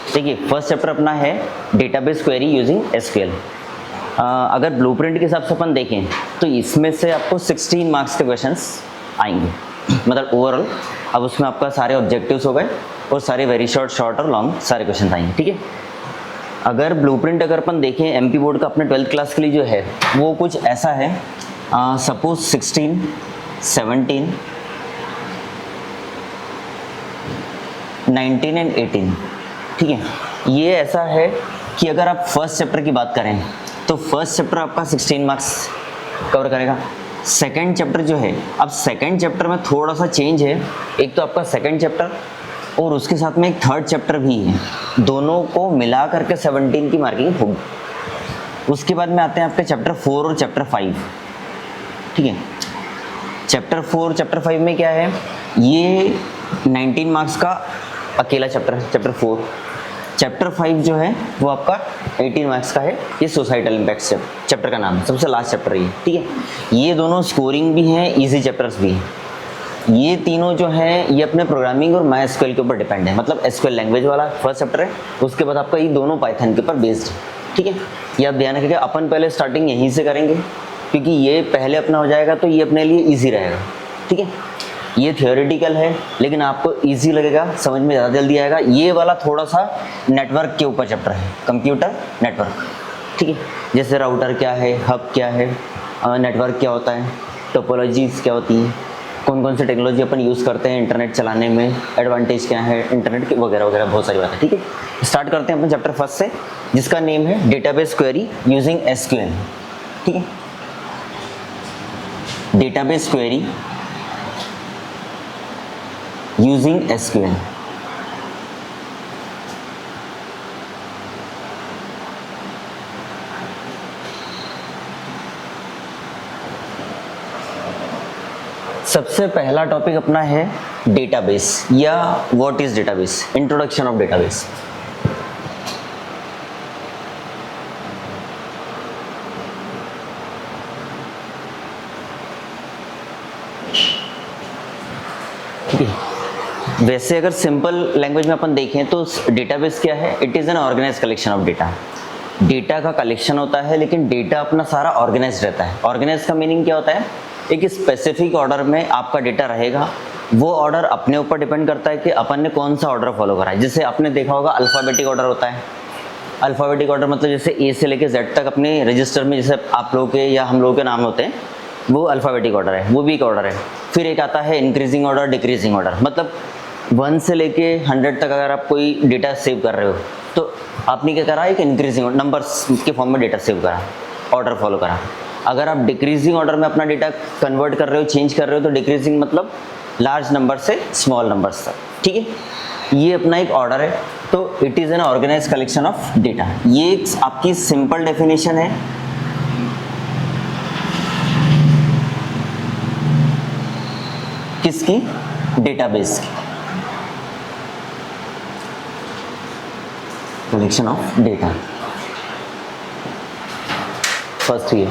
देखिए first chapter अपना है डेटाबेस क्वेरी यूजिंग एसक्यूएल। अगर ब्लूप्रिंट के हिसाब से अपन देखें तो इसमें से आपको 16 मार्क्स के क्वेश्चंस आएंगे, मतलब ओवरऑल। अब उसमें आपका सारे ऑब्जेक्टिव्स हो गए और सारे वेरी शॉर्ट और लॉन्ग सारे क्वेश्चन आएंगे, ठीक है। अगर ब्लूप्रिंट अगर अपन देखें एमपी बोर्ड का अपने 12th क्लास के लिए जो है वो कुछ ऐसा है। सपोज 16, 17, 19 एंड 18, ठीक है। ये ऐसा है कि अगर आप फर्स्ट चैप्टर की बात करें तो फर्स्ट चैप्टर आपका 16 मार्क्स कवर करेगा। सेकंड चैप्टर जो है, अब सेकंड चैप्टर में थोड़ा सा चेंज है, एक तो आपका सेकंड चैप्टर और उसके साथ में एक थर्ड चैप्टर भी है, दोनों को मिला करके 17 की मार्किंग होगी। उसके बाद में आते हैं आपके चैप्टर 4 और चैप्टर 5, ठीक है। चैप्टर 4 चैप्टर 5 में क्या है, ये 19 मार्क्स का अकेला चैप्टर है, चैप्टर 4। चैप्टर 5 जो है वो आपका 18 मार्क्स का है, ये सोसाइटल इम्पैक्ट चैप्टर का नाम है, सबसे लास्ट चैप्टर है, ठीक है। ये दोनों स्कोरिंग भी हैं, इजी चैप्टर्स भी हैं। ये तीनों जो है ये अपने प्रोग्रामिंग और माई एसक्यूएल के ऊपर डिपेंड है, मतलब एसक्यूएल लैंग्वेज वाला फर्स्ट चैप्टर है, उसके बाद आपका ये दोनों पाइथन के ऊपर बेस्ड है, ठीक है। ये आप ध्यान रखिएगा, अपन पहले स्टार्टिंग यहीं से करेंगे क्योंकि ये पहले अपना हो जाएगा तो ये अपने लिए ईजी रहेगा, ठीक है। ये थियोरेटिकल है लेकिन आपको इजी लगेगा, समझ में ज़्यादा जल्दी आएगा। ये वाला थोड़ा सा नेटवर्क के ऊपर चैप्टर है, कंप्यूटर नेटवर्क, ठीक है। जैसे राउटर क्या है, हब क्या है, नेटवर्क क्या होता है, टोपोलॉजीज क्या होती हैं, कौन कौन सी टेक्नोलॉजी अपन यूज़ करते हैं इंटरनेट चलाने में, एडवांटेज क्या है इंटरनेट के, वगैरह वगैरह बहुत सारी बातें, ठीक है। स्टार्ट करते हैं अपन चैप्टर फर्स्ट से, जिसका नेम है डेटाबेस क्वेरी यूजिंग एसक्यूएल, ठीक है। Database query using SQL. सबसे पहला टॉपिक अपना है डेटाबेस या what is database, introduction of database. वैसे अगर सिंपल लैंग्वेज में अपन देखें तो डेटाबेस क्या है, it is an organise collection of data. Data का कलेक्शन होता है लेकिन डेटा अपना सारा ऑर्गेनाइज रहता है। ऑर्गेनाइज का मीनिंग क्या होता है, एक स्पेसिफिक ऑर्डर में आपका डेटा रहेगा, वो ऑर्डर अपने ऊपर डिपेंड करता है कि अपन ने कौन सा ऑर्डर फॉलो करा है। जैसे आपने देखा होगा अल्फ़ाबेटिक ऑर्डर होता है। अल्फ़ाबेटिक ऑर्डर मतलब जैसे ए से लेके जेड तक अपने रजिस्टर में जैसे आप लोगों के या हम लोगों के नाम होते हैं, वो अल्फ़ाबेटिक ऑर्डर है, वो भी एक ऑर्डर है। फिर एक आता है इंक्रीजिंग ऑर्डर, डिक्रीजिंग ऑर्डर, मतलब 1 से लेके 100 तक अगर आप कोई डेटा सेव कर रहे हो तो आपने क्या करा, एक इंक्रीजिंग नंबर्स के फॉर्म में डेटा सेव करा, ऑर्डर फॉलो करा। अगर आप डिक्रीजिंग ऑर्डर में अपना डेटा कन्वर्ट कर रहे हो, चेंज कर रहे हो, तो डिक्रीजिंग मतलब लार्ज नंबर से स्मॉल नंबर्स तक, ठीक है। ये अपना एक ऑर्डर है, तो it is an organise collection of data. ये एक आपकी सिंपल डेफिनेशन है। किसकी, डेटाबेस की, कलेक्शन ऑफ डेटा। फर्स्ट ये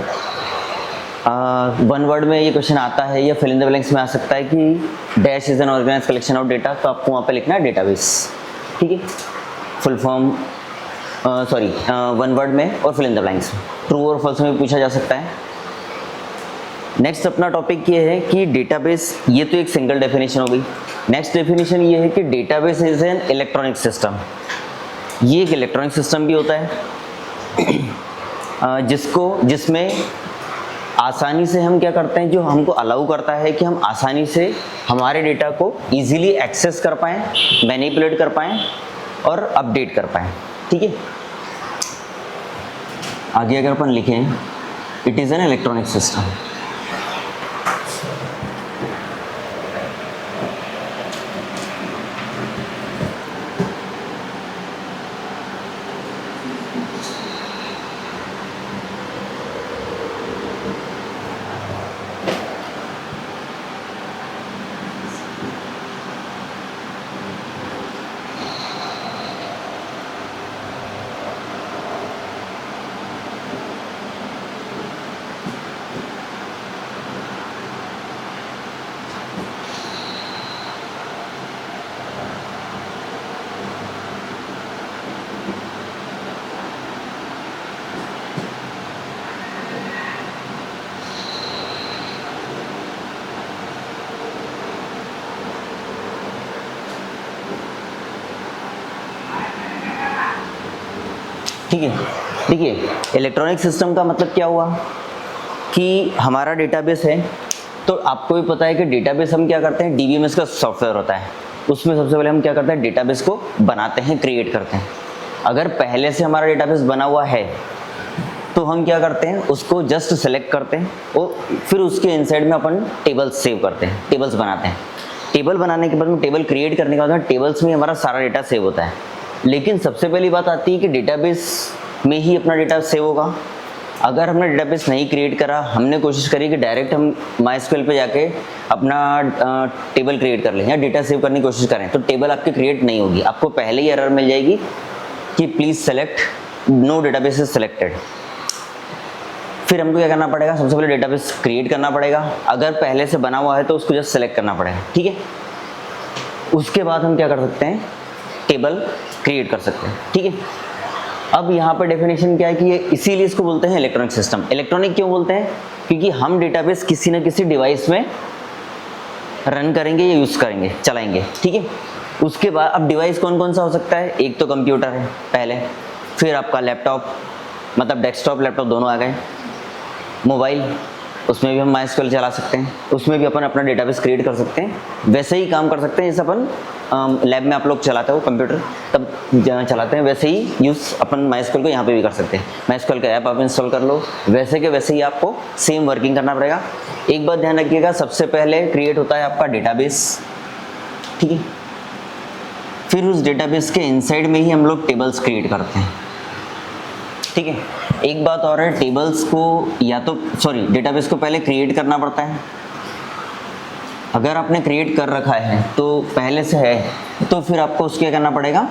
वन वर्ड में ये क्वेश्चन आता है या फिल इन द ब्लैंक्स में आ सकता है कि dash is an organise collection of data, तो आपको वहाँ पे लिखना है डेटाबेस, ठीक है। फुल फॉर्म वन वर्ड में और फिल इन द ब्लैंक्स में, ट्रू और फॉल्स में पूछा जा सकता है। नेक्स्ट अपना टॉपिक ये है कि डेटाबेस, ये तो एक सिंगल डेफिनेशन हो गई। नेक्स्ट डेफिनेशन ये है कि database is an electronic system. ये एक इलेक्ट्रॉनिक सिस्टम भी होता है जिसमें आसानी से हम क्या करते हैं, जो हमको अलाउ करता है कि हम आसानी से हमारे डेटा को इजीली एक्सेस कर पाएँ, मैनिपुलेट कर पाएँ और अपडेट कर पाएँ, ठीक है। आगे अगर अपन लिखें, it is an electronic system. ठीक है। देखिए इलेक्ट्रॉनिक सिस्टम का मतलब क्या हुआ कि हमारा डेटाबेस है, तो आपको भी पता है कि डेटाबेस हम क्या करते हैं, डीबीएमएस का सॉफ्टवेयर होता है, उसमें सबसे पहले हम क्या करते हैं, डेटाबेस को बनाते हैं, क्रिएट करते हैं। अगर पहले से हमारा डेटाबेस बना हुआ है तो हम क्या करते हैं, उसको जस्ट सेलेक्ट करते हैं और फिर उसके इनसाइड में अपन टेबल्स सेव करते हैं, टेबल्स बनाते हैं। टेबल बनाने के बाद में, टेबल क्रिएट करने के बाद में टेबल्स में हमारा सारा डेटा सेव होता है। लेकिन सबसे पहली बात आती है कि डेटाबेस में ही अपना डेटा सेव होगा। अगर हमने डेटाबेस नहीं क्रिएट करा, हमने कोशिश करी कि डायरेक्ट हम MySQL पे जाके अपना टेबल क्रिएट कर लें या डेटा सेव करने की कोशिश करें, तो टेबल आपकी क्रिएट नहीं होगी। आपको पहले ही एरर मिल जाएगी कि please select no database is selected. फिर हमको क्या करना पड़ेगा, सबसे पहले डेटाबेस क्रिएट करना पड़ेगा। अगर पहले से बना हुआ है तो उसको जस्ट सेलेक्ट करना पड़ेगा, ठीक है। उसके बाद हम क्या कर सकते हैं, टेबल क्रिएट कर सकते हैं, ठीक है। अब यहाँ पर डेफिनेशन क्या है कि ये इसीलिए इसको बोलते हैं इलेक्ट्रॉनिक सिस्टम। इलेक्ट्रॉनिक क्यों बोलते हैं, क्योंकि हम डेटाबेस किसी न किसी डिवाइस में रन करेंगे या यूज़ करेंगे, चलाएंगे, ठीक है। उसके बाद अब डिवाइस कौन कौन सा हो सकता है, एक तो कंप्यूटर है पहले, फिर आपका लैपटॉप, मतलब डेस्कटॉप लैपटॉप दोनों आ गए। मोबाइल, उसमें भी हम MySQL चला सकते हैं, उसमें भी अपन अपना डेटाबेस क्रिएट कर सकते हैं। वैसे ही काम कर सकते हैं जैसे अपन लैब में आप लोग चलाते हो कंप्यूटर, तब जहाँ चलाते हैं वैसे ही यूज़ अपन MySQL को यहाँ पे भी कर सकते हैं। MySQL का ऐप आप इंस्टॉल कर लो, वैसे के वैसे ही आपको सेम वर्किंग करना पड़ेगा। एक बात ध्यान रखिएगा, सबसे पहले क्रिएट होता है आपका डेटाबेस, ठीक है। फिर उस डेटाबेस के इनसाइड में ही हम लोग टेबल्स क्रिएट करते हैं, ठीक है। एक बात और है, टेबल्स को या तो डेटाबेस को पहले क्रिएट करना पड़ता है। अगर आपने क्रिएट कर रखा है तो पहले से है, तो फिर आपको उसके करना पड़ेगा,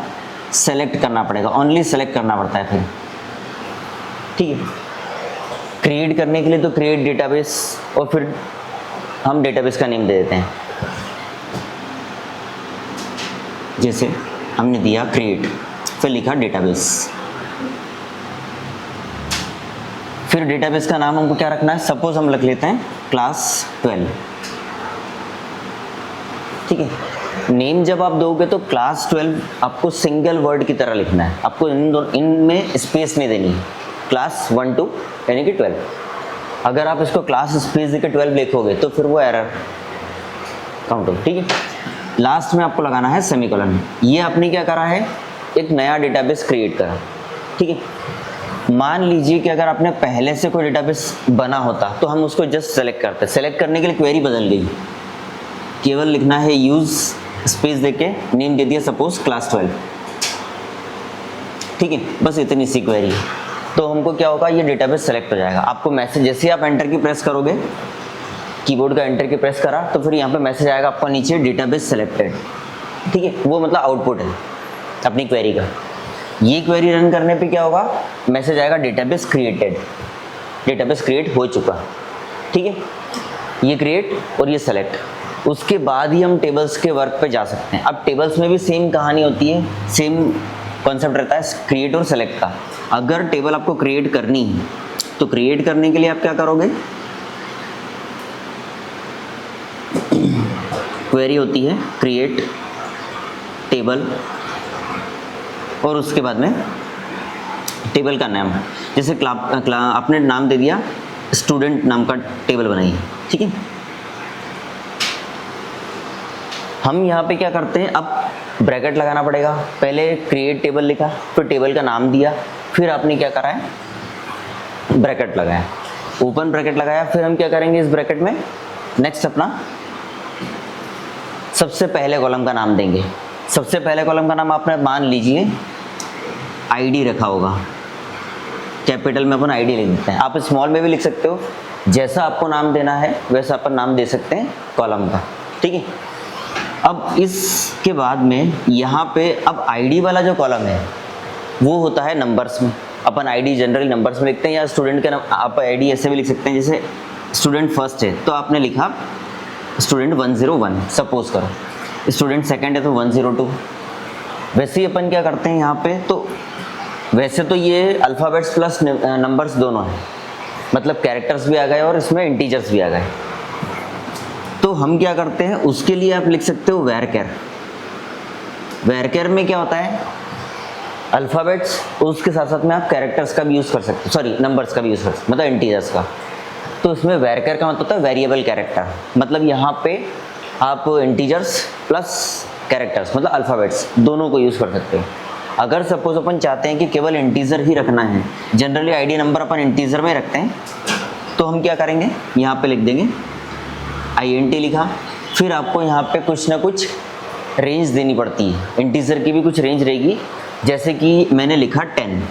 सेलेक्ट करना पड़ेगा, ओनली सेलेक्ट करना पड़ता है फिर, ठीक है। क्रिएट करने के लिए तो क्रिएट डेटाबेस, और फिर हम डेटाबेस का नेम दे देते हैं, जैसे हमने दिया क्रिएट, फिर लिखा डेटाबेस। फिर डेटाबेस का नाम हमको क्या रखना है, सपोज हम लिख लेते हैं क्लास 12, ठीक है। नेम जब आप दोगे तो क्लास 12 आपको सिंगल वर्ड की तरह लिखना है, आपको इनमें स्पेस नहीं देनी है। क्लास 1 to यानी कि 12। अगर आप इसको क्लास स्पेस देकर 12 लिखोगे तो फिर वो एरर काउंट हो, ठीक है। लास्ट में आपको लगाना है सेमीकोलन। ये आपने क्या करा है, एक नया डेटाबेस क्रिएट करा, ठीक है। मान लीजिए कि अगर आपने पहले से कोई डेटाबेस बना होता तो हम उसको जस्ट सेलेक्ट करते, सेलेक्ट करने के लिए क्वेरी बदल गई, केवल लिखना है यूज स्पेस देके नेम दे दिया सपोज क्लास 12, ठीक है। बस इतनी सी क्वेरी है, तो हमको क्या होगा, ये डेटाबेस सेलेक्ट हो जाएगा। आपको मैसेज जैसे आप एंटर की प्रेस करोगे, कीबोर्ड का एंटर की प्रेस करा, तो फिर यहाँ पे मैसेज आएगा आपका नीचे डेटाबेस सेलेक्टेड, ठीक है। वो मतलब आउटपुट है अपनी क्वेरी का। ये क्वेरी रन करने पे क्या होगा, मैसेज आएगा डेटाबेस क्रिएटेड, डेटाबेस क्रिएट हो चुका, ठीक है। ये क्रिएट और ये सेलेक्ट, उसके बाद ही हम टेबल्स के वर्क पे जा सकते हैं। अब टेबल्स में भी सेम कहानी होती है, सेम कॉन्सेप्ट रहता है क्रिएट और सेलेक्ट का। अगर टेबल आपको क्रिएट करनी है तो क्रिएट करने के लिए आप क्या करोगे, क्वेरी होती है क्रिएट टेबल, और उसके बाद में टेबल का नाम, जैसे आपने नाम दे दिया स्टूडेंट नाम का टेबल बनाइए, ठीक है। हम यहाँ पे क्या करते हैं, अब ब्रैकेट लगाना पड़ेगा। पहले क्रिएट टेबल लिखा, फिर टेबल का नाम दिया, फिर आपने क्या करा है, ब्रैकेट लगाया, ओपन ब्रैकेट लगाया। फिर हम क्या करेंगे इस ब्रैकेट में, नेक्स्ट अपना सबसे पहले कॉलम का नाम देंगे। सबसे पहले कॉलम का नाम आपने मान लीजिए आईडी रखा होगा, कैपिटल में अपन आईडी लिख देते हैं, आप स्मॉल में भी लिख सकते हो, जैसा आपको नाम देना है वैसा अपन नाम दे सकते हैं कॉलम का, ठीक है। अब इसके बाद में यहाँ पे अब आईडी वाला जो कॉलम है वो होता है नंबर्स में। अपन आईडी जनरली नंबर्स में लिखते हैं, या स्टूडेंट का नाम आप आईडी ऐसे भी लिख सकते हैं, जैसे स्टूडेंट फर्स्ट है तो आपने लिखा स्टूडेंट 101, सपोज करो, स्टूडेंट सेकंड है तो 102। वैसे ही अपन क्या करते हैं यहाँ पे, तो वैसे तो ये अल्फ़ाबेट्स प्लस नंबर्स दोनों हैं, मतलब कैरेक्टर्स भी आ गए और इसमें इंटीजर्स भी आ गए। तो हम क्या करते हैं, उसके लिए आप लिख सकते हो वैरकेर। वैरकेर में क्या होता है, अल्फ़ाबेट्स, उसके साथ साथ में आप कैरेक्टर्स का भी यूज़ कर सकते हो, सॉरी नंबर्स का भी यूज़ कर सकते हो, मतलब इंटीजर्स का। तो उसमें वैरकर का मतलब होता है वेरिएबल कैरेक्टर, मतलब यहाँ पे आप इंटीजर्स प्लस कैरेक्टर्स मतलब अल्फ़ाबेट्स दोनों को यूज़ कर सकते हो। अगर सपोज अपन चाहते हैं कि केवल इंटीजर ही रखना है, जनरली आईडी नंबर अपन इंटीजर में रखते हैं, तो हम क्या करेंगे, यहाँ पे लिख देंगे INT लिखा, फिर आपको यहाँ पे कुछ ना कुछ रेंज देनी पड़ती है, इंटीजर की भी कुछ रेंज रहेगी, जैसे कि मैंने लिखा 10,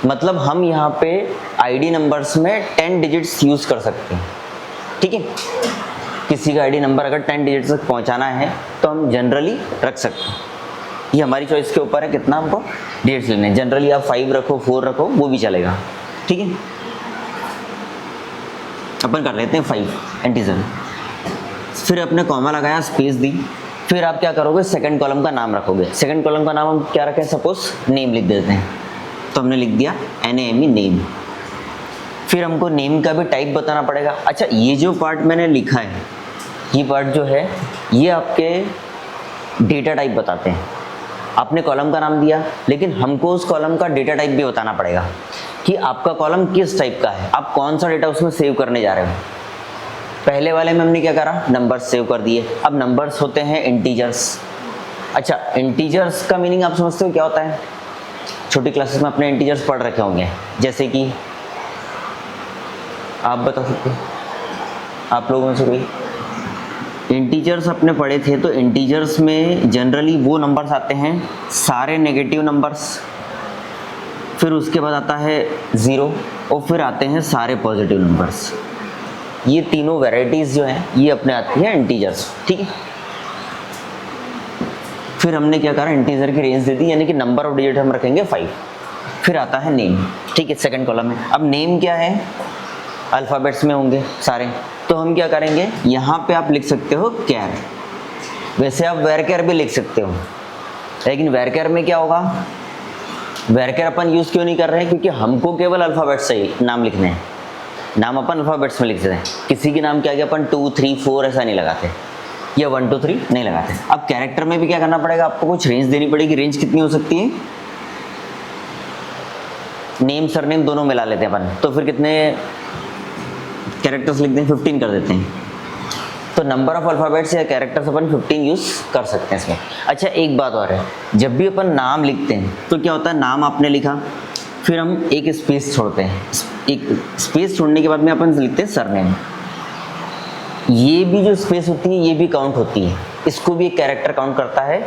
मतलब हम यहाँ पे आईडी नंबर्स में 10 डिजिट्स यूज़ कर सकते हैं, ठीक है। किसी का आईडी नंबर अगर 10 डिजिट्स तक पहुँचाना है तो हम जनरली रख सकते हैं, ये हमारी चॉइस के ऊपर है कितना हमको डिजिट्स लेने हैं। जनरली आप 5 रखो, 4 रखो, वो भी चलेगा, ठीक है। अपन कर लेते हैं 5 इंटीजर, फिर अपने कॉमा लगाया, स्पेस दी, फिर आप क्या करोगे, सेकंड कॉलम का नाम रखोगे। सेकंड कॉलम का नाम हम क्या रखें, सपोज नेम लिख देते हैं, तो हमने लिख दिया NAME नेम। फिर हमको नेम का भी टाइप बताना पड़ेगा। अच्छा, ये जो पार्ट मैंने लिखा है, ये पार्ट जो है ये आपके डेटा टाइप बताते हैं। आपने कॉलम का नाम दिया, लेकिन हमको उस कॉलम का डेटा टाइप भी बताना पड़ेगा कि आपका कॉलम किस टाइप का है, आप कौन सा डेटा उसमें सेव करने जा रहे हो। पहले वाले में हमने क्या करा, नंबर्स सेव कर दिए। अब नंबर्स होते हैं इंटीजर्स। अच्छा, इंटीजर्स का मीनिंग आप समझते हो क्या होता है, छोटी क्लासेस में अपने इंटीजर्स पढ़ रखे होंगे, जैसे कि आप बता सकते हो, आप लोगों में से कोई इंटीजर्स अपने पढ़े थे, तो इंटीजर्स में जनरली वो नंबर्स आते हैं सारे नेगेटिव नंबर्स, फिर उसके बाद आता है 0 और फिर आते हैं सारे पॉजिटिव नंबर्स। ये तीनों वैरायटीज़ जो हैं ये अपने आती है इंटीजर्स, ठीक है। फिर हमने क्या करा, इंटीजर की रेंज दे दी, यानी कि नंबर ऑफ डिजिट हम रखेंगे 5। फिर आता है नेम, ठीक है, सेकंड कॉलम में। अब नेम क्या है, अल्फ़ाबेट्स में होंगे सारे, तो हम क्या करेंगे, यहाँ पे आप लिख सकते हो कैर, वैसे आप वेरकेर भी लिख सकते हो, लेकिन वेरकेर में क्या होगा, वेरकेर अपन यूज़ क्यों नहीं कर रहे हैं, क्योंकि हमको केवल अल्फ़ाबेट्स से ही नाम लिखने हैं, नाम अपन अल्फ़ाबेट्स में लिख देते हैं। किसी के नाम के आगे अपन 2 3 4 ऐसा नहीं लगाते, या 1 2 3 नहीं लगाते। अब कैरेक्टर में भी क्या करना पड़ेगा, आपको कुछ रेंज देनी पड़ेगी। रेंज कितनी हो सकती है, नेम सरनेम दोनों मिला लेते हैं अपन, तो फिर कितने कैरेक्टर्स लिख दें, 15 कर देते हैं। तो नंबर ऑफ अल्फ़ाबेट्स या कैरेक्टर्स अपन 15 यूज़ कर सकते हैं इसमें। अच्छा, एक बात और है, जब भी अपन नाम लिखते हैं तो क्या होता है, नाम आपने लिखा, फिर हम एक स्पेस छोड़ते हैं, एक स्पेस छोड़ने के बाद में अपन लिखते हैं सरनेम। ये भी जो स्पेस होती है ये भी काउंट होती है, इसको भी एक कैरेक्टर काउंट करता है।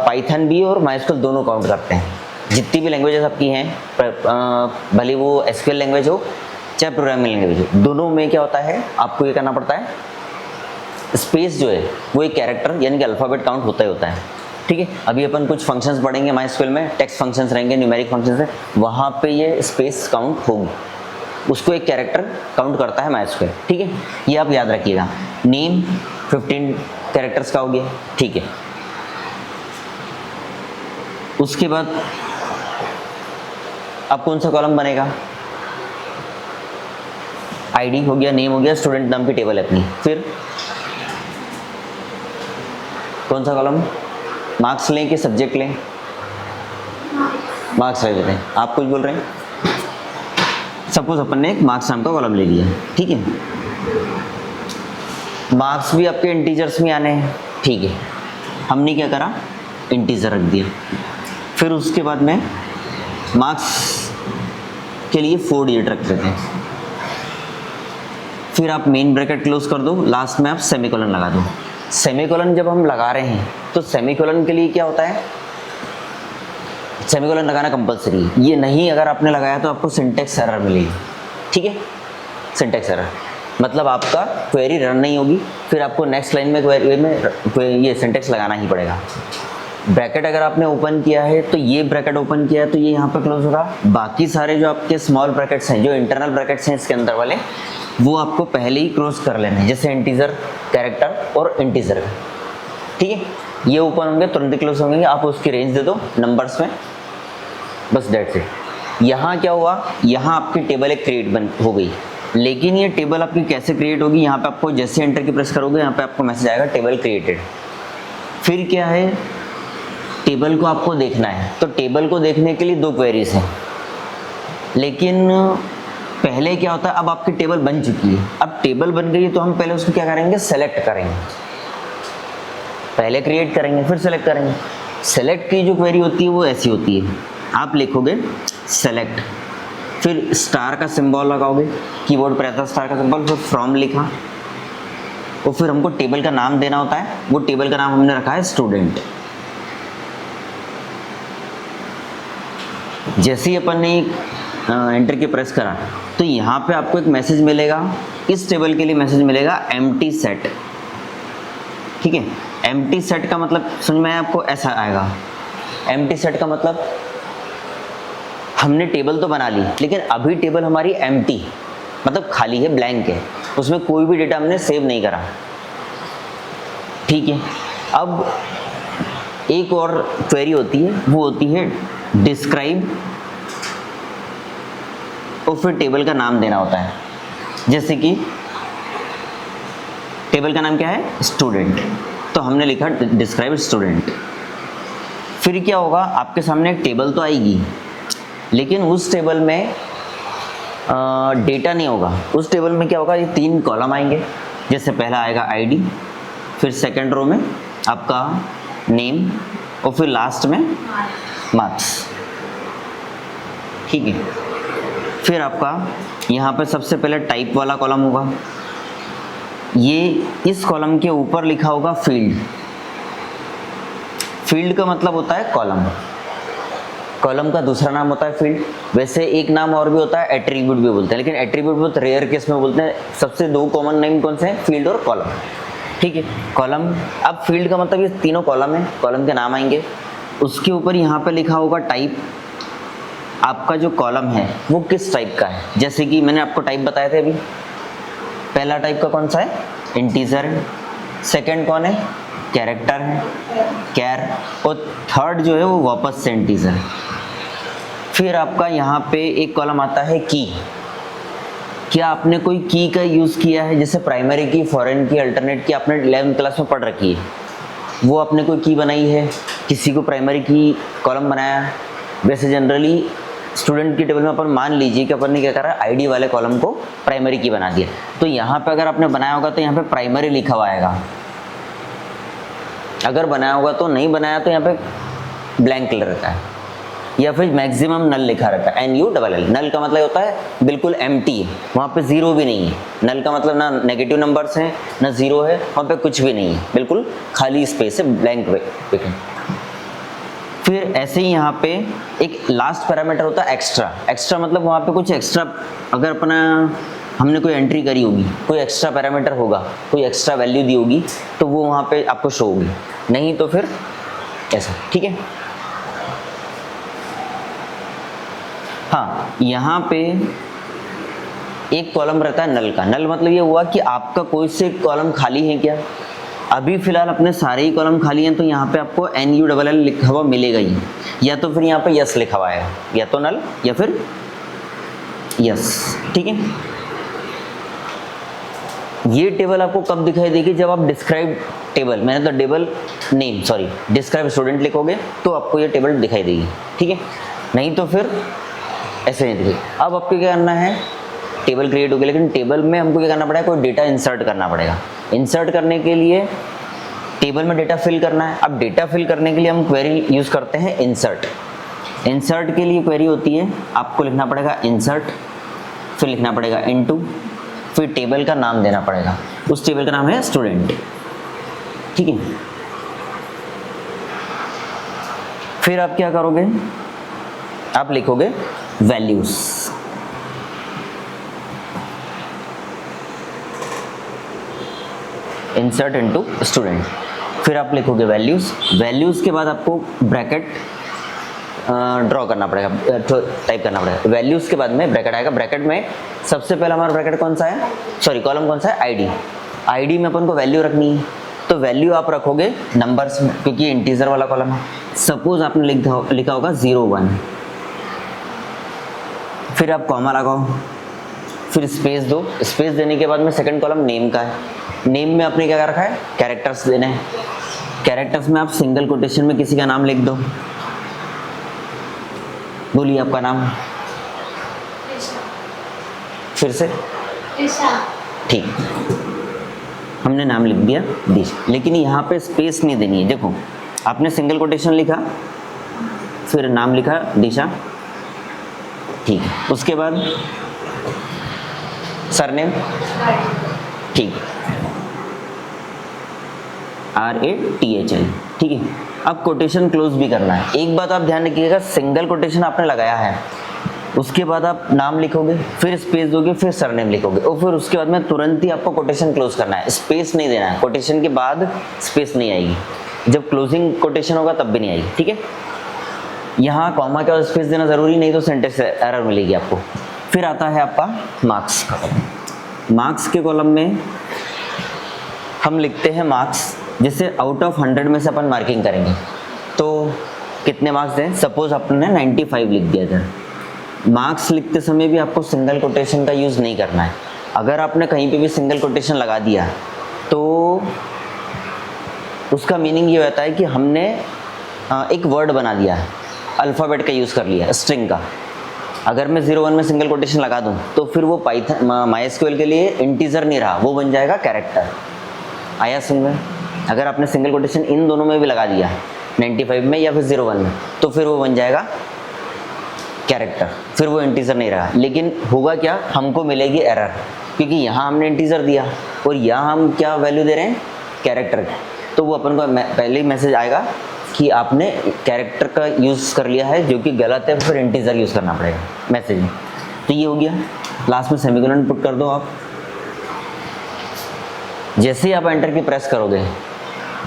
पाइथन भी और माइस्क्यूएल दोनों काउंट करते हैं। जितनी भी लैंग्वेजेस आपकी हैं, भले वो SQL लैंग्वेज हो चाहे प्रोग्रामिंग लैंग्वेज हो, दोनों में क्या होता है, आपको ये करना पड़ता है, स्पेस जो है वो एक कैरेक्टर यानी कि अल्फ़ाबेट काउंट होता ही होता है, ठीक है। अभी अपन कुछ फंक्शंस पढ़ेंगे माइस्क्यूएल में, टेक्स्ट फंक्शंस रहेंगे, न्यूमेरिक फंक्शंस है, वहाँ पे ये स्पेस काउंट होगी, उसको एक कैरेक्टर काउंट करता है माइस्क्यूएल, ठीक है। ये आप याद रखिएगा। नेम 15 कैरेक्टर्स का हो गया, ठीक है। उसके बाद अब कौन सा कॉलम बनेगा, आईडी हो गया, नेम हो गया, स्टूडेंट नाम की टेबल है अपनी। फिर कौन सा कॉलम, मार्क्स लें कि सब्जेक्ट लें, मार्क्स ले लेते हैं। आप कुछ बोल रहे हैं, सपोज अपन ने एक मार्क्स नाम का कॉलम ले लिया, ठीक है। मार्क्स भी आपके इंटीजर्स में आने हैं, ठीक है। हमने क्या करा, इंटीजर रख दिया। फिर उसके बाद में मार्क्स के लिए 4 डिजिट रख देते हैं। फिर आप मेन ब्रैकेट क्लोज कर दो, लास्ट में आप सेमीकोलन लगा दो। सेमीकोलन जब हम लगा रहे हैं तो सेमीकोलन के लिए क्या होता है, सेमीकोलन लगाना कंपलसरी है। ये नहीं अगर आपने लगाया तो आपको सिंटैक्स एरर मिलेगी, ठीक है। सिंटैक्स एरर मतलब आपका क्वेरी रन नहीं होगी, फिर आपको नेक्स्ट लाइन में क्वेरी में ये सिंटैक्स लगाना ही पड़ेगा। ब्रैकेट अगर आपने ओपन किया है तो ये ब्रैकेट ओपन किया है तो ये यहाँ पे क्लोज होगा। बाकी सारे जो आपके स्मॉल ब्रैकेट्स हैं, जो इंटरनल ब्रैकेट्स हैं इसके अंदर वाले, वो आपको पहले ही क्लोज कर लेने हैं, जैसे इंटीजर, कैरेक्टर और इंटीजर, ठीक है। ये ओपन होंगे तुरंत क्लोज होंगे, आप उसकी रेंज दे दो नंबर्स में, बस दैट्स इट। यहाँ क्या हुआ, यहाँ आपकी टेबल एक क्रिएट हो गई, लेकिन ये टेबल आपकी कैसे क्रिएट होगी, यहाँ पे आपको जैसे एंटर की प्रेस करोगे यहाँ पे आपको मैसेज आएगा टेबल क्रिएटेड। फिर क्या है, टेबल को आपको देखना है, तो टेबल को देखने के लिए दो क्वेरीज हैं, लेकिन पहले क्या होता है, अब आपकी टेबल बन चुकी है, अब टेबल बन गई है तो हम पहले उसको क्या करेंगे, सेलेक्ट करेंगे। पहले क्रिएट करेंगे फिर सेलेक्ट करेंगे। सेलेक्ट की जो क्वेरी होती है वो ऐसी होती है, आप लिखोगे सेलेक्ट, फिर स्टार का सिंबल लगाओगे, कीबोर्ड पर आता है स्टार का सिंबल, फिर फ्रॉम लिखा, और फिर हमको टेबल का नाम देना होता है। वो टेबल का नाम हमने रखा है स्टूडेंट। जैसे ही अपन ने एंटर की प्रेस करा तो यहाँ पे आपको एक मैसेज मिलेगा, इस टेबल के लिए मैसेज मिलेगा एम्प्टी सेट। ठीक है, एम्प्टी सेट का मतलब समझ में आपको ऐसा आएगा। एम्प्टी सेट का मतलब हमने टेबल तो बना ली, लेकिन अभी टेबल हमारी एम्प्टी मतलब खाली है, ब्लैंक है, उसमें कोई भी डेटा हमने सेव नहीं करा। ठीक है, अब एक और क्वेरी होती है, वो होती है डिस्क्राइब, और फिर टेबल का नाम देना होता है। जैसे कि टेबल का नाम क्या है, स्टूडेंट, तो हमने लिखा डिस्क्राइब स्टूडेंट। फिर क्या होगा, आपके सामने एक टेबल तो आएगी, लेकिन उस टेबल में डेटा नहीं होगा। उस टेबल में क्या होगा, ये 3 कॉलम आएंगे। जैसे पहला आएगा आईडी, फिर सेकंड रो में आपका नेम, और फिर लास्ट में मार्क्स। ठीक है, फिर आपका यहाँ पे सबसे पहले टाइप वाला कॉलम होगा, ये इस कॉलम के ऊपर लिखा होगा फील्ड। फील्ड का मतलब होता है कॉलम, कॉलम का दूसरा नाम होता है फील्ड। वैसे एक नाम और भी होता है, एट्रीब्यूट भी बोलते हैं, लेकिन एट्रीब्यूट बहुत रेयर केस में बोलते हैं। सबसे 2 कॉमन नेम कौन से हैं, फील्ड और कॉलम। ठीक है, कॉलम, अब फील्ड का मतलब ये तीनों कॉलम है, कॉलम के नाम आएंगे। उसके ऊपर यहाँ पे लिखा होगा टाइप, आपका जो कॉलम है वो किस टाइप का है। जैसे कि मैंने आपको टाइप बताए थे अभी, पहला टाइप का कौन सा है, इंटीजर है, सेकंड कौन है, कैरेक्टर है, कैर, और थर्ड जो है वो वापस से इंटीजर। फिर आपका यहाँ पे एक कॉलम आता है की। क्या आपने कोई की का यूज़ किया है, जैसे प्राइमरी की, फॉरेन की, अल्टरनेट की, आपने 11th क्लास में पढ़ रखी है, वो आपने कोई की बनाई है, किसी को प्राइमरी की कॉलम बनाया। वैसे जनरली स्टूडेंट की टेबल में अपन मान लीजिए कि अपन ने क्या करा, आईडी वाले कॉलम को प्राइमरी की बना दिया, तो यहाँ पे अगर आपने बनाया होगा तो यहाँ पे प्राइमरी लिखा हुआ आएगा। अगर बनाया होगा तो, नहीं बनाया तो यहाँ पे ब्लैंक कलर रहता है, या फिर मैक्सिमम नल लिखा रहता है, NULL। नल का मतलब होता है बिल्कुल एम्प्टी है, वहाँ पे जीरो भी नहीं है। नल का मतलब ना नेगेटिव नंबर्स हैं ना जीरो है, वहाँ पे कुछ भी नहीं है, बिल्कुल खाली स्पेस है, ब्लैंक। फिर ऐसे ही यहाँ पे एक लास्ट पैरामीटर होता है एक्स्ट्रा। एक्स्ट्रा मतलब वहाँ पे कुछ एक्स्ट्रा, अगर अपना हमने कोई एंट्री करी होगी, कोई एक्स्ट्रा पैरामीटर होगा, कोई एक्स्ट्रा वैल्यू दी होगी, तो वो वहाँ पे आपको शो होगी, नहीं तो फिर ऐसा। ठीक है, हाँ, यहाँ पे एक कॉलम रहता है नल का। नल मतलब ये हुआ कि आपका कोई से कॉलम खाली है क्या। अभी फिलहाल अपने सारे ही कॉलम खाली हैं, तो यहाँ पे आपको NULL लिखा हुआ मिलेगा ही, या तो फिर यहाँ पे यस लिखा हुआ है, या तो नल या फिर यस। ठीक है, ये टेबल आपको कब दिखाई देगी, जब आप डिस्क्राइब टेबल, मैंने तो table name sorry describe student लिखोगे तो आपको ये टेबल दिखाई देगी। ठीक है, नहीं तो फिर ऐसे नहीं दिखेगी। अब आपको क्या करना है, टेबल क्रिएट हो गया, लेकिन टेबल में हमको क्या करना पड़ेगा, कोई डेटा इंसर्ट करना पड़ेगा। इंसर्ट करने के लिए टेबल में डेटा फिल करना है। अब डेटा फिल करने के लिए हम क्वेरी यूज़ करते हैं इंसर्ट। इंसर्ट के लिए क्वेरी होती है, आपको लिखना पड़ेगा इंसर्ट, फिर लिखना पड़ेगा इनटू, फिर टेबल का नाम देना पड़ेगा। उस टेबल का नाम है स्टूडेंट। ठीक है, फिर आप क्या करोगे, आप लिखोगे वैल्यूज। इंसर्ट इनटू स्टूडेंट, फिर आप लिखोगे वैल्यूज। वैल्यूज के बाद आपको ब्रैकेट ड्रॉ करना पड़ेगा, टाइप करना पड़ेगा। वैल्यूज के बाद में ब्रैकेट आएगा। ब्रैकेट में सबसे पहला हमारा ब्रैकेट कौन सा है, सॉरी कॉलम कौन सा है, आईडी। आईडी में अपन को वैल्यू रखनी है, तो वैल्यू आप रखोगे नंबर्स में, क्योंकि इंटीजर वाला कॉलम है। सपोज आपने लिखा होगा 01, फिर आप कॉमा लगाओ, फिर स्पेस दो। स्पेस देने के बाद में सेकंड कॉलम नेम का है। नेम में आपने क्या रखा है, कैरेक्टर्स देने हैं। कैरेक्टर्स में आप सिंगल कोटेशन में किसी का नाम लिख दो। बोलिए आपका नाम। फिर से ठीक, हमने नाम लिख दिया दिशा, लेकिन यहाँ पे स्पेस नहीं देनी है। देखो आपने सिंगल कोटेशन लिखा, फिर नाम लिखा दिशा, ठीक है। उसके बाद सरनेम, ठीक, RATHL, ठीक है। अब कोटेशन क्लोज भी करना है। एक बात आप ध्यान रखिएगा, सिंगल कोटेशन आपने लगाया है, उसके बाद आप नाम लिखोगे, फिर स्पेस दोगे, फिर सरनेम लिखोगे, और फिर उसके बाद में तुरंत ही आपको कोटेशन क्लोज करना है। स्पेस नहीं देना है, कोटेशन के बाद स्पेस नहीं आएगी, जब क्लोजिंग कोटेशन होगा तब भी नहीं आएगी, ठीक है। यहाँ कॉमा के और स्पेस देना जरूरी नहीं, तो सेंटेंस एरर मिलेगी आपको। फिर आता है आपका मार्क्स का कॉलम। मार्क्स के कॉलम में हम लिखते हैं मार्क्स, जैसे आउट ऑफ 100 में से अपन मार्किंग करेंगे तो कितने मार्क्स दें। सपोज आपने 95 लिख दिया था। मार्क्स लिखते समय भी आपको सिंगल कोटेशन का यूज़ नहीं करना है। अगर आपने कहीं पे भी सिंगल कोटेशन लगा दिया तो उसका मीनिंग ये होता है कि हमने एक वर्ड बना दिया है, अल्फ़ाबेट का यूज़ कर लिया, स्ट्रिंग का। अगर मैं 01 में सिंगल कोटेशन लगा दूं तो फिर वो पाइथन MySQL के लिए इंटीजर नहीं रहा, वो बन जाएगा कैरेक्टर। आया समझ में? अगर आपने सिंगल कोटेशन इन दोनों में भी लगा दिया, 95 में या फिर 01 में, तो फिर वो बन जाएगा कैरेक्टर, फिर वो इंटीजर नहीं रहा। लेकिन होगा क्या, हमको मिलेगी एरर, क्योंकि यहाँ हमने इंटीजर दिया और यहाँ हम क्या वैल्यू दे रहे हैं, कैरेक्टर। तो वो अपन को पहले ही मैसेज आएगा कि आपने कैरेक्टर का यूज़ कर लिया है, जो कि गलत है, फिर इंटीजर यूज़ करना पड़ेगा मैसेज में। तो ये हो गया। लास्ट में सेमीकोलन पुट कर दो आप। जैसे ही आप एंटर की प्रेस करोगे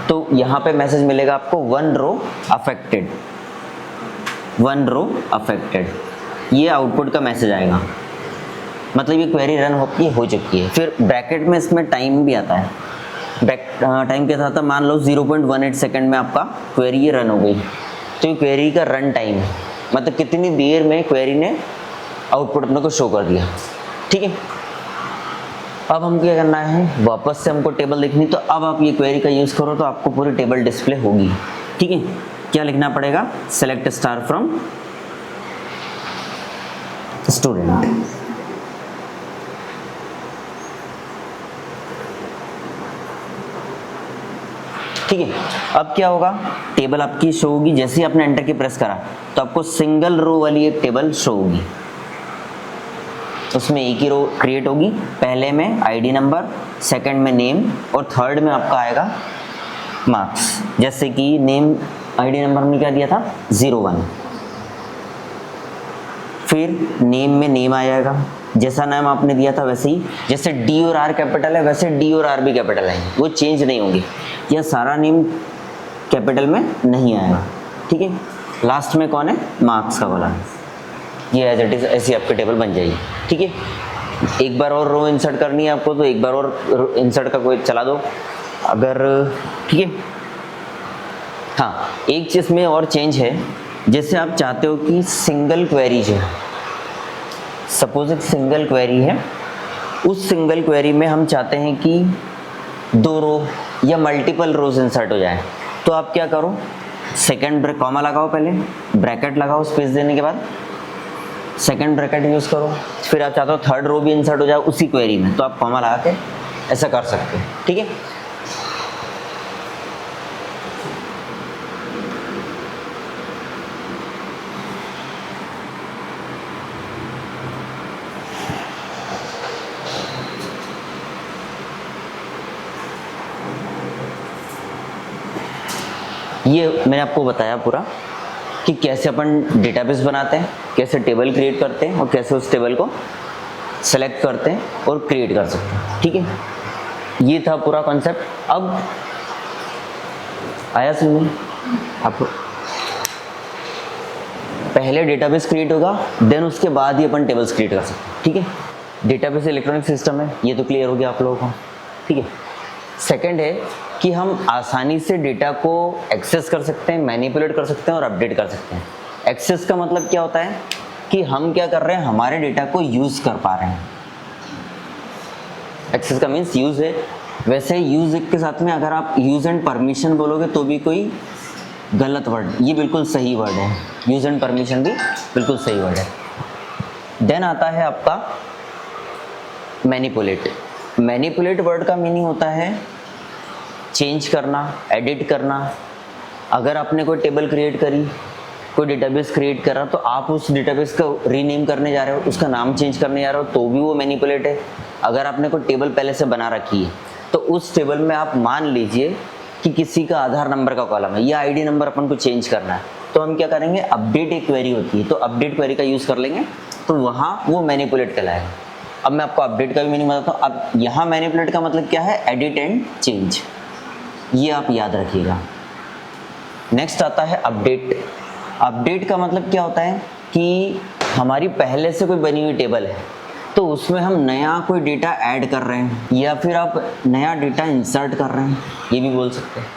तो यहाँ पे मैसेज मिलेगा आपको 1 रो अफेक्टेड, 1 रो अफेक्टेड, ये आउटपुट का मैसेज आएगा, मतलब ये क्वेरी रन हो चुकी है। फिर ब्रैकेट में इसमें टाइम भी आता है। टाइम के साथ मान लो 0.18 सेकंड में आपका क्वेरी ये रन हो गई, तो ये क्वेरी का रन टाइम है, मतलब कितनी देर में क्वेरी ने आउटपुट अपने को शो कर दिया, ठीक है। अब हम क्या करना है, वापस से हमको टेबल लिखनी, तो अब आप ये क्वेरी का यूज़ करो तो आपको पूरी टेबल डिस्प्ले होगी, ठीक है। क्या लिखना पड़ेगा, सेलेक्ट स्टार फ्रॉम स्टूडेंट, ठीक है। अब क्या होगा, टेबल आपकी शो होगी। जैसे ही आपने एंटर की प्रेस करा तो आपको सिंगल रो वाली एक टेबल शो होगी, उसमें एक ही रो क्रिएट होगी। पहले में आईडी नंबर, सेकंड में नेम और थर्ड में आपका आएगा मार्क्स। जैसे कि नेम, आईडी नंबर में क्या दिया था 01, फिर नेम में नेम आ जाएगा, जैसा नाम आपने दिया था वैसे ही। जैसे डी और आर कैपिटल है वैसे डी और आर भी कैपिटल है, वो चेंज नहीं होंगे। यह सारा नेम कैपिटल में नहीं आएगा, ठीक है। लास्ट में कौन है, मार्क्स का वाला, ये एज इट इज ऐसी आपकी टेबल बन जाएगी, ठीक है। एक बार और रो इंसर्ट करनी है आपको तो एक बार और इंसर्ट का कोई चला दो अगर, ठीक है। हाँ, एक चीज़ में और चेंज है, जैसे आप चाहते हो कि सिंगल क्वेरी जो है, सपोज एक सिंगल क्वेरी है, उस सिंगल क्वेरी में हम चाहते हैं कि 2 रो या मल्टीपल रोज इंसर्ट हो जाए, तो आप क्या करो, सेकंड कॉमा लगाओ, पहले ब्रैकेट लगाओ, स्पेस देने के बाद सेकंड ब्रैकेट यूज़ करो। फिर आप चाहते हो थर्ड रो भी इंसर्ट हो जाए उसी क्वेरी में, तो आप कॉमा लगा के ऐसा कर सकते हैं, ठीक है। ये मैंने आपको बताया पूरा कि कैसे अपन डेटाबेस बनाते हैं, कैसे टेबल क्रिएट करते हैं और कैसे उस टेबल को सेलेक्ट करते हैं और क्रिएट कर सकते हैं, ठीक है। ये था पूरा कॉन्सेप्ट। अब आया समझ आपको, पहले डेटाबेस क्रिएट होगा, देन उसके बाद ही अपन टेबल्स क्रिएट कर सकते हैं, ठीक है। डेटाबेस इलेक्ट्रॉनिक सिस्टम है, ये तो क्लियर हो गया आप लोगों को, ठीक है। सेकंड है कि हम आसानी से डेटा को एक्सेस कर सकते हैं, मैनिपुलेट कर सकते हैं और अपडेट कर सकते हैं। एक्सेस का मतलब क्या होता है कि हम क्या कर रहे हैं, हमारे डेटा को यूज़ कर पा रहे हैं। एक्सेस का मीन्स यूज़ है, वैसे यूज के साथ में अगर आप यूज एंड परमिशन बोलोगे तो भी कोई गलत वर्ड, ये बिल्कुल सही वर्ड है। यूज एंड परमिशन भी बिल्कुल सही वर्ड है। देन आता है आपका मैनिपुलेट। मैनिपुलेट वर्ड का मीनिंग होता है चेंज करना, एडिट करना। अगर आपने कोई टेबल क्रिएट करी, कोई डेटाबेस क्रिएट करा, तो आप उस डेटाबेस को रीनेम करने जा रहे हो, उसका नाम चेंज करने जा रहे हो, तो भी वो मैनिपुलेट है। अगर आपने कोई टेबल पहले से बना रखी है तो उस टेबल में आप मान लीजिए कि किसी का आधार नंबर का कॉलम है या आईडी नंबर अपन को चेंज करना है, तो हम क्या करेंगे, अपडेट एक क्वेरी होती है, तो अपडेट क्वेरी का यूज़ कर लेंगे, तो वहाँ वो मैनिपुलेट कहलाएगा। अब मैं आपको अपडेट का भी मीनिंग बताता हूँ। अब यहाँ मैनिपुलेट का मतलब क्या है, एडिट एंड चेंज, ये आप याद रखिएगा। नेक्स्ट आता है अपडेट। अपडेट का मतलब क्या होता है कि हमारी पहले से कोई बनी हुई टेबल है, तो उसमें हम नया कोई डेटा ऐड कर रहे हैं, या फिर आप नया डेटा इंसर्ट कर रहे हैं, ये भी बोल सकते हैं,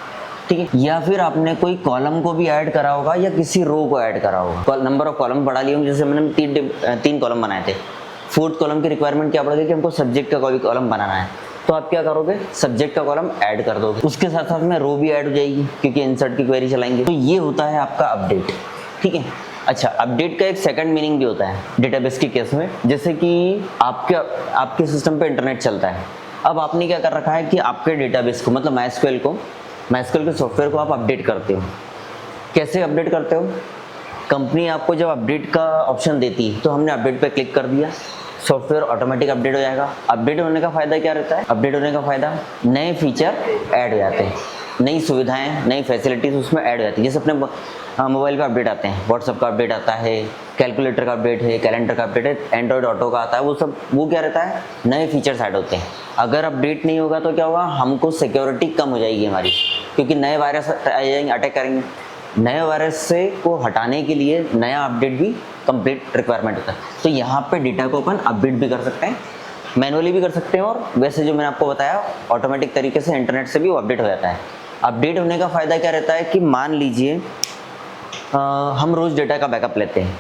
ठीक है। या फिर आपने कोई कॉलम को भी ऐड करा होगा या किसी रो को ऐड करा होगा। नंबर ऑफ कॉलम बढ़ा लिए होंगे, जैसे मैंने तीन कॉलम बनाए थे, फोर्थ कॉलम की रिक्वायरमेंट क्या पड़ेगी कि हमको सब्जेक्ट का कोई कॉलम बनाना है, तो आप क्या करोगे, सब्जेक्ट का कॉलम ऐड कर दोगे, उसके साथ साथ में रो भी ऐड हो जाएगी क्योंकि इंसर्ट की क्वेरी चलाएंगे। तो ये होता है आपका अपडेट, ठीक है। अच्छा, अपडेट का एक सेकंड मीनिंग भी होता है डेटाबेस के केस में, जैसे कि आपके सिस्टम पे इंटरनेट चलता है। अब आपने क्या कर रखा है कि आपके डेटाबेस को, मतलब माइस्क्यूएल के सॉफ्टवेयर को आप अपडेट करते हो। कैसे अपडेट करते हो, कंपनी आपको जब अपडेट का ऑप्शन देती है तो हमने अपडेट पे क्लिक कर दिया, सॉफ्टवेयर ऑटोमेटिक अपडेट हो जाएगा। अपडेट होने का फ़ायदा क्या रहता है, अपडेट होने का फ़ायदा नए फीचर ऐड हो जाते हैं, नई सुविधाएं, नई फैसिलिटीज़ उसमें ऐड हो जाती है। जैसे अपने मोबाइल पे अपडेट आते हैं, व्हाट्सअप का अपडेट आता है, कैलकुलेटर का अपडेट है, कैलेंडर का अपडेट है, एंड्रॉयड ऑटो का आता है, वो क्या रहता है, नए फीचर्स ऐड होते हैं। अगर अपडेट नहीं होगा तो क्या होगा, हमको सिक्योरिटी कम हो जाएगी हमारी, क्योंकि नए वायरस आ जाएंगे, अटैक करेंगे। नए वायरस से को हटाने के लिए नया अपडेट भी कंप्लीट रिक्वायरमेंट होता है। तो यहाँ पे डेटा को अपन अपडेट भी कर सकते हैं, मैनुअली भी कर सकते हैं, और वैसे जो मैंने आपको बताया ऑटोमेटिक तरीके से इंटरनेट से भी वो अपडेट हो जाता है। अपडेट होने का फ़ायदा क्या रहता है कि मान लीजिए हम रोज़ डेटा का बैकअप लेते हैं।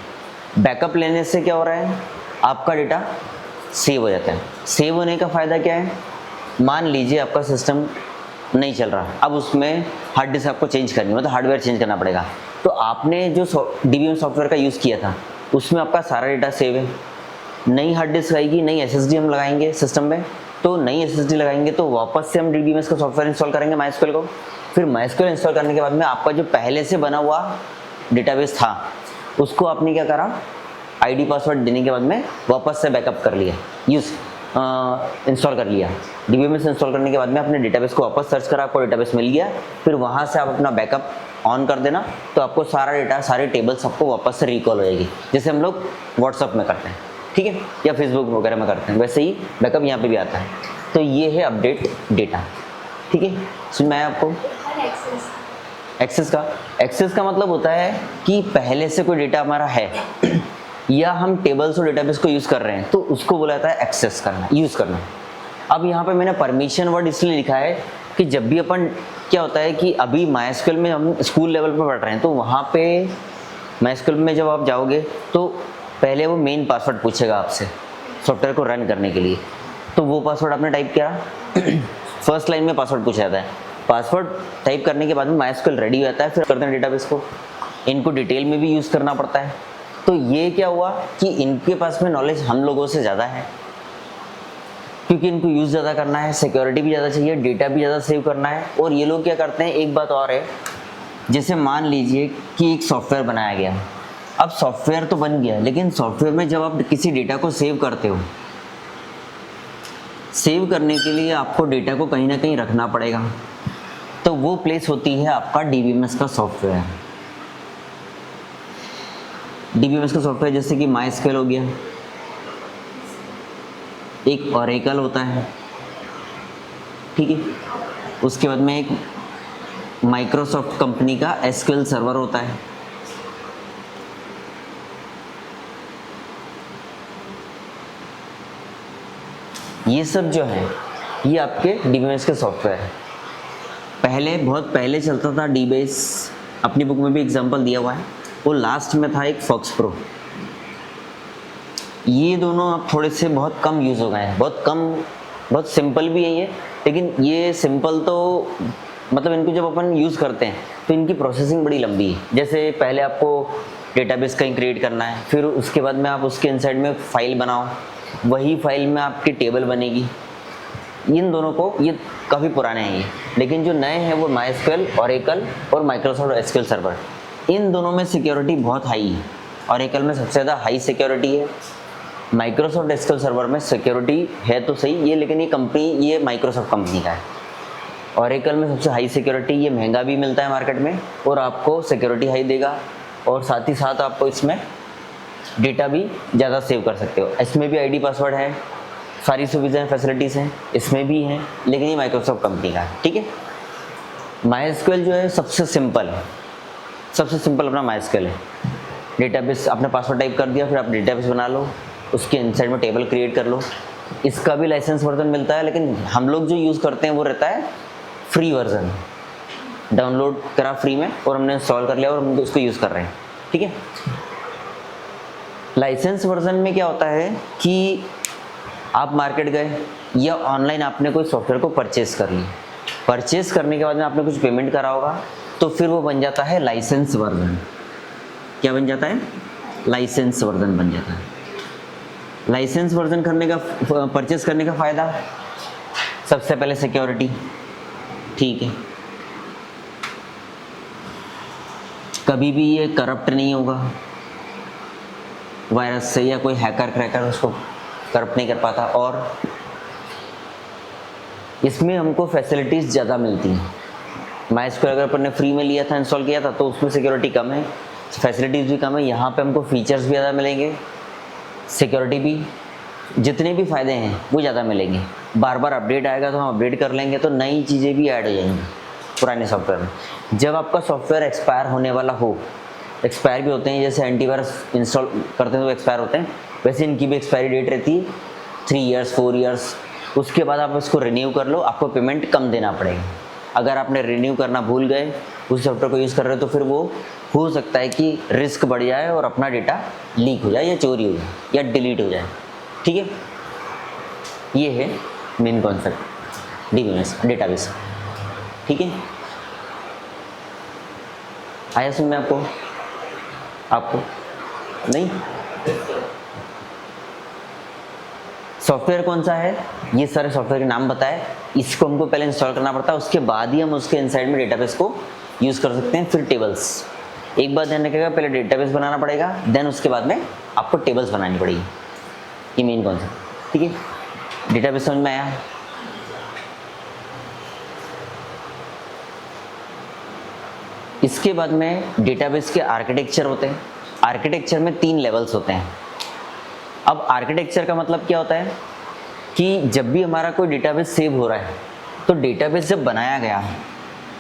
बैकअप लेने से क्या हो रहा है, आपका डेटा सेव हो जाता है। सेव होने का फ़ायदा क्या है, मान लीजिए आपका सिस्टम नहीं चल रहा, अब उसमें हार्ड डिस्क आपको चेंज करनी, मतलब हार्डवेयर चेंज करना पड़ेगा। तो आपने जो DBM सॉफ्टवेयर का यूज़ किया था उसमें आपका सारा डेटा सेव है। नई हार्ड डिस्क आएगी, नई SSD हम लगाएंगे सिस्टम में, तो नई SSD लगाएंगे तो वापस से हम DBMS का सॉफ्टवेयर इंस्टॉल करेंगे माइस्क्यूएल को। फिर माइस्क्यूएल इंस्टॉल करने के बाद में आपका जो पहले से बना हुआ डेटाबेस था उसको आपने क्या करा, ID पासवर्ड देने के बाद में वापस से बैकअप कर लिया, इंस्टॉल कर लिया। DBMS इंस्टॉल करने के बाद में अपने डेटाबेस को वापस सर्च करा, आपको डेटाबेस मिल गया, फिर वहाँ से आप अपना बैकअप ऑन कर देना, तो आपको सारा डेटा, सारे टेबल्स आपको वापस से रिकॉल हो जाएगी, जैसे हम लोग व्हाट्सअप में करते हैं, ठीक है, या फेसबुक वगैरह में करते हैं, वैसे ही बैकअप यहाँ पे भी आता है। तो ये है अपडेट डेटा, ठीक है। सुन मैं आपको एक्सेस का मतलब होता है कि पहले से कोई डेटा हमारा है या हम टेबल्स और डेटाबेस को यूज़ कर रहे हैं, तो उसको बोला जाता है एक्सेस करना, यूज़ करना। अब यहाँ पे मैंने परमिशन वर्ड इसलिए लिखा है कि जब भी अपन, क्या होता है कि अभी माइस्क्यूएल में हम स्कूल लेवल पर पढ़ रहे हैं, तो वहाँ पे माइस्क्यूएल में जब आप जाओगे तो पहले वो मेन पासवर्ड पूछेगा आपसे सॉफ्टवेयर को रन करने के लिए, तो वो पासवर्ड आपने टाइप किया, फर्स्ट लाइन में पासवर्ड पूछा जाता है। पासवर्ड टाइप करने के बाद में माइस्क्यूएल रेडी हो जाता है, फिर करते हैं डेटाबेस को, इनको डिटेल में भी यूज़ करना पड़ता है। तो ये क्या हुआ कि इनके पास में नॉलेज हम लोगों से ज़्यादा है, क्योंकि इनको यूज़ ज़्यादा करना है, सिक्योरिटी भी ज़्यादा चाहिए, डेटा भी ज़्यादा सेव करना है। और ये लोग क्या करते हैं, एक बात और है, जैसे मान लीजिए कि एक सॉफ्टवेयर बनाया गया, अब सॉफ्टवेयर तो बन गया, लेकिन सॉफ्टवेयर में जब आप किसी डेटा को सेव करते हो, सेव करने के लिए आपको डेटा को कहीं ना कहीं रखना पड़ेगा, तो वो प्लेस होती है आपका DBMS का सॉफ्टवेयर। DBMS का सॉफ्टवेयर जैसे कि माइस्क्यूएल हो गया, एक ओरेकल होता है, ठीक है, उसके बाद में एक माइक्रोसॉफ्ट कंपनी का SQL सर्वर होता है। ये सब जो है ये आपके DBMS के सॉफ्टवेयर है। पहले, बहुत पहले चलता था DBase, अपनी बुक में भी एग्जांपल दिया हुआ है, वो लास्ट में था एक फॉक्स प्रो। ये दोनों अब थोड़े से बहुत कम यूज़ हो गए हैं, बहुत कम, बहुत सिंपल भी है ये, लेकिन ये सिंपल तो मतलब इनको जब अपन यूज़ करते हैं तो इनकी प्रोसेसिंग बड़ी लंबी है। जैसे पहले आपको डेटाबेस कहीं क्रिएट करना है, फिर उसके बाद में आप उसके इनसाइड में फाइल बनाओ, वही फाइल में आपकी टेबल बनेगी। इन दोनों को ये काफ़ी पुराने हैं ये, लेकिन जो नए हैं वो MySQL, Oracle और माइक्रोसॉफ्ट एसक्यूएल सर्वर, इन दोनों में सिक्योरिटी बहुत हाई है। Oracle में सबसे ज़्यादा हाई सिक्योरिटी है, माइक्रोसॉफ्ट एसक्यूएल सर्वर में सिक्योरिटी है तो सही ये, लेकिन ये कंपनी ये माइक्रोसॉफ्ट कंपनी का है। Oracle में सबसे हाई सिक्योरिटी, ये महंगा भी मिलता है मार्केट में और आपको सिक्योरिटी हाई देगा, और साथ ही साथ आपको इसमें डेटा भी ज़्यादा सेव कर सकते हो। इसमें भी आईडी पासवर्ड है, सारी सुविधाएं फैसिलिटीज़ हैं इसमें भी हैं, लेकिन ये माइक्रोसॉफ्ट कंपनी का है, ठीक है। MySQL जो है सबसे सिंपल है, सबसे सिंपल अपना MySQL है। डेटाबेस आपने पासवर्ड टाइप कर दिया, फिर आप डेटाबेस बना लो, उसके इनसाइड में टेबल क्रिएट कर लो। इसका भी लाइसेंस वर्जन मिलता है, लेकिन हम लोग जो यूज़ करते हैं वो रहता है फ्री वर्जन, डाउनलोड करा फ्री में और हमने इंस्टॉल कर लिया और हम उसको यूज़ कर रहे हैं, ठीक है। लाइसेंस वर्जन में क्या होता है कि आप मार्केट गए या ऑनलाइन आपने कोई सॉफ्टवेयर को परचेस कर लिया, परचेस करने के बाद में आपने कुछ पेमेंट करा होगा, तो फिर वो बन जाता है लाइसेंस वर्जन। क्या बन जाता है? लाइसेंस वर्जन बन जाता है। लाइसेंस वर्जन करने का, परचेस करने का फ़ायदा, सबसे पहले सिक्योरिटी, ठीक है, कभी भी ये करप्ट नहीं होगा वायरस से, या कोई हैकर क्रैकर उसको करप्ट नहीं कर पाता, और इसमें हमको फैसिलिटीज़ ज़्यादा मिलती हैं। MySQL अगर अपन ने फ्री में लिया था, इंस्टॉल किया था, तो उसमें सिक्योरिटी कम है, फैसिलिटीज़ भी कम है। यहाँ पे हमको फीचर्स भी ज़्यादा मिलेंगे, सिक्योरिटी भी, जितने भी फ़ायदे हैं वो ज़्यादा मिलेंगे। बार बार अपडेट आएगा तो हम अपडेट कर लेंगे, तो नई चीज़ें भी ऐड हो जाएंगी पुराने सॉफ्टवेयर में। जब आपका सॉफ्टवेयर एक्सपायर होने वाला हो, एक्सपायर भी होते हैं, जैसे एंटीवायरस इंस्टॉल करते हैं तो एक्सपायर होते हैं, वैसे इनकी भी एक्सपायरी डेट रहती है 3 इयर्स 4 इयर्स। उसके बाद आप इसको रिन्यू कर लो, आपको पेमेंट कम देना पड़ेगा। अगर आपने रिन्यू करना भूल गए, उस सॉफ्टवेयर को यूज़ कर रहे हो, तो फिर वो हो सकता है कि रिस्क बढ़ जाए और अपना डेटा लीक हो जाए या चोरी हो जाए या डिलीट हो जाए, ठीक है। ये है मेन कॉन्सेप्ट DBMS डेटाबेस, ठीक है। आया समझ में आपको? नहीं? सॉफ्टवेयर कौन सा है? ये सारे सॉफ्टवेयर के नाम बताए, इसको हमको पहले इंस्टॉल करना पड़ता है, उसके बाद ही हम उसके इनसाइड में डेटाबेस को यूज़ कर सकते हैं। फिर टेबल्स, एक बात ध्यान रखिएगा, पहले डेटाबेस बनाना पड़ेगा, देन उसके बाद में आपको टेबल्स बनानी पड़ेगी। ये मेन कॉन्सेप्ट, ठीक है। डेटाबेस समझ में आया? इसके बाद में डेटाबेस के आर्किटेक्चर होते हैं। आर्किटेक्चर में 3 लेवल्स होते हैं। अब आर्किटेक्चर का मतलब क्या होता है कि जब भी हमारा कोई डेटाबेस सेव हो रहा है, तो डेटाबेस जब बनाया गया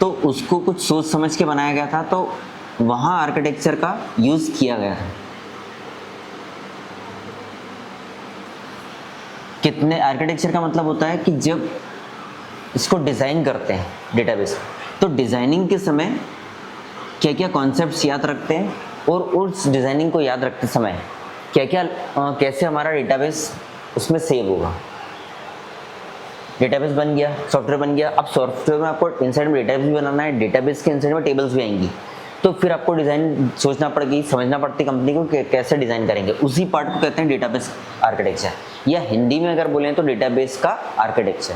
तो उसको कुछ सोच समझ के बनाया गया था, तो वहाँ आर्किटेक्चर का यूज़ किया गया है। कितने आर्किटेक्चर का मतलब होता है कि जब इसको डिज़ाइन करते हैं डेटाबेस, तो डिज़ाइनिंग के समय क्या क्या कॉन्सेप्ट्स याद रखते हैं, और उस डिज़ाइनिंग को याद रखते समय क्या क्या कैसे हमारा डेटाबेस उसमें सेव होगा। डेटाबेस बन गया, सॉफ्टवेयर बन गया, अब सॉफ्टवेयर में आपको इनसाइड में डेटाबेस भी बनाना है, डेटाबेस के इनसाइड में टेबल्स भी आएंगी, तो फिर आपको डिज़ाइन सोचना पड़ेगी, समझना पड़ती कंपनी को कैसे डिज़ाइन करेंगे। उसी पार्ट को कहते हैं डेटाबेस आर्किटेक्चर, या हिंदी में अगर बोलें तो डेटाबेस का आर्किटेक्चर।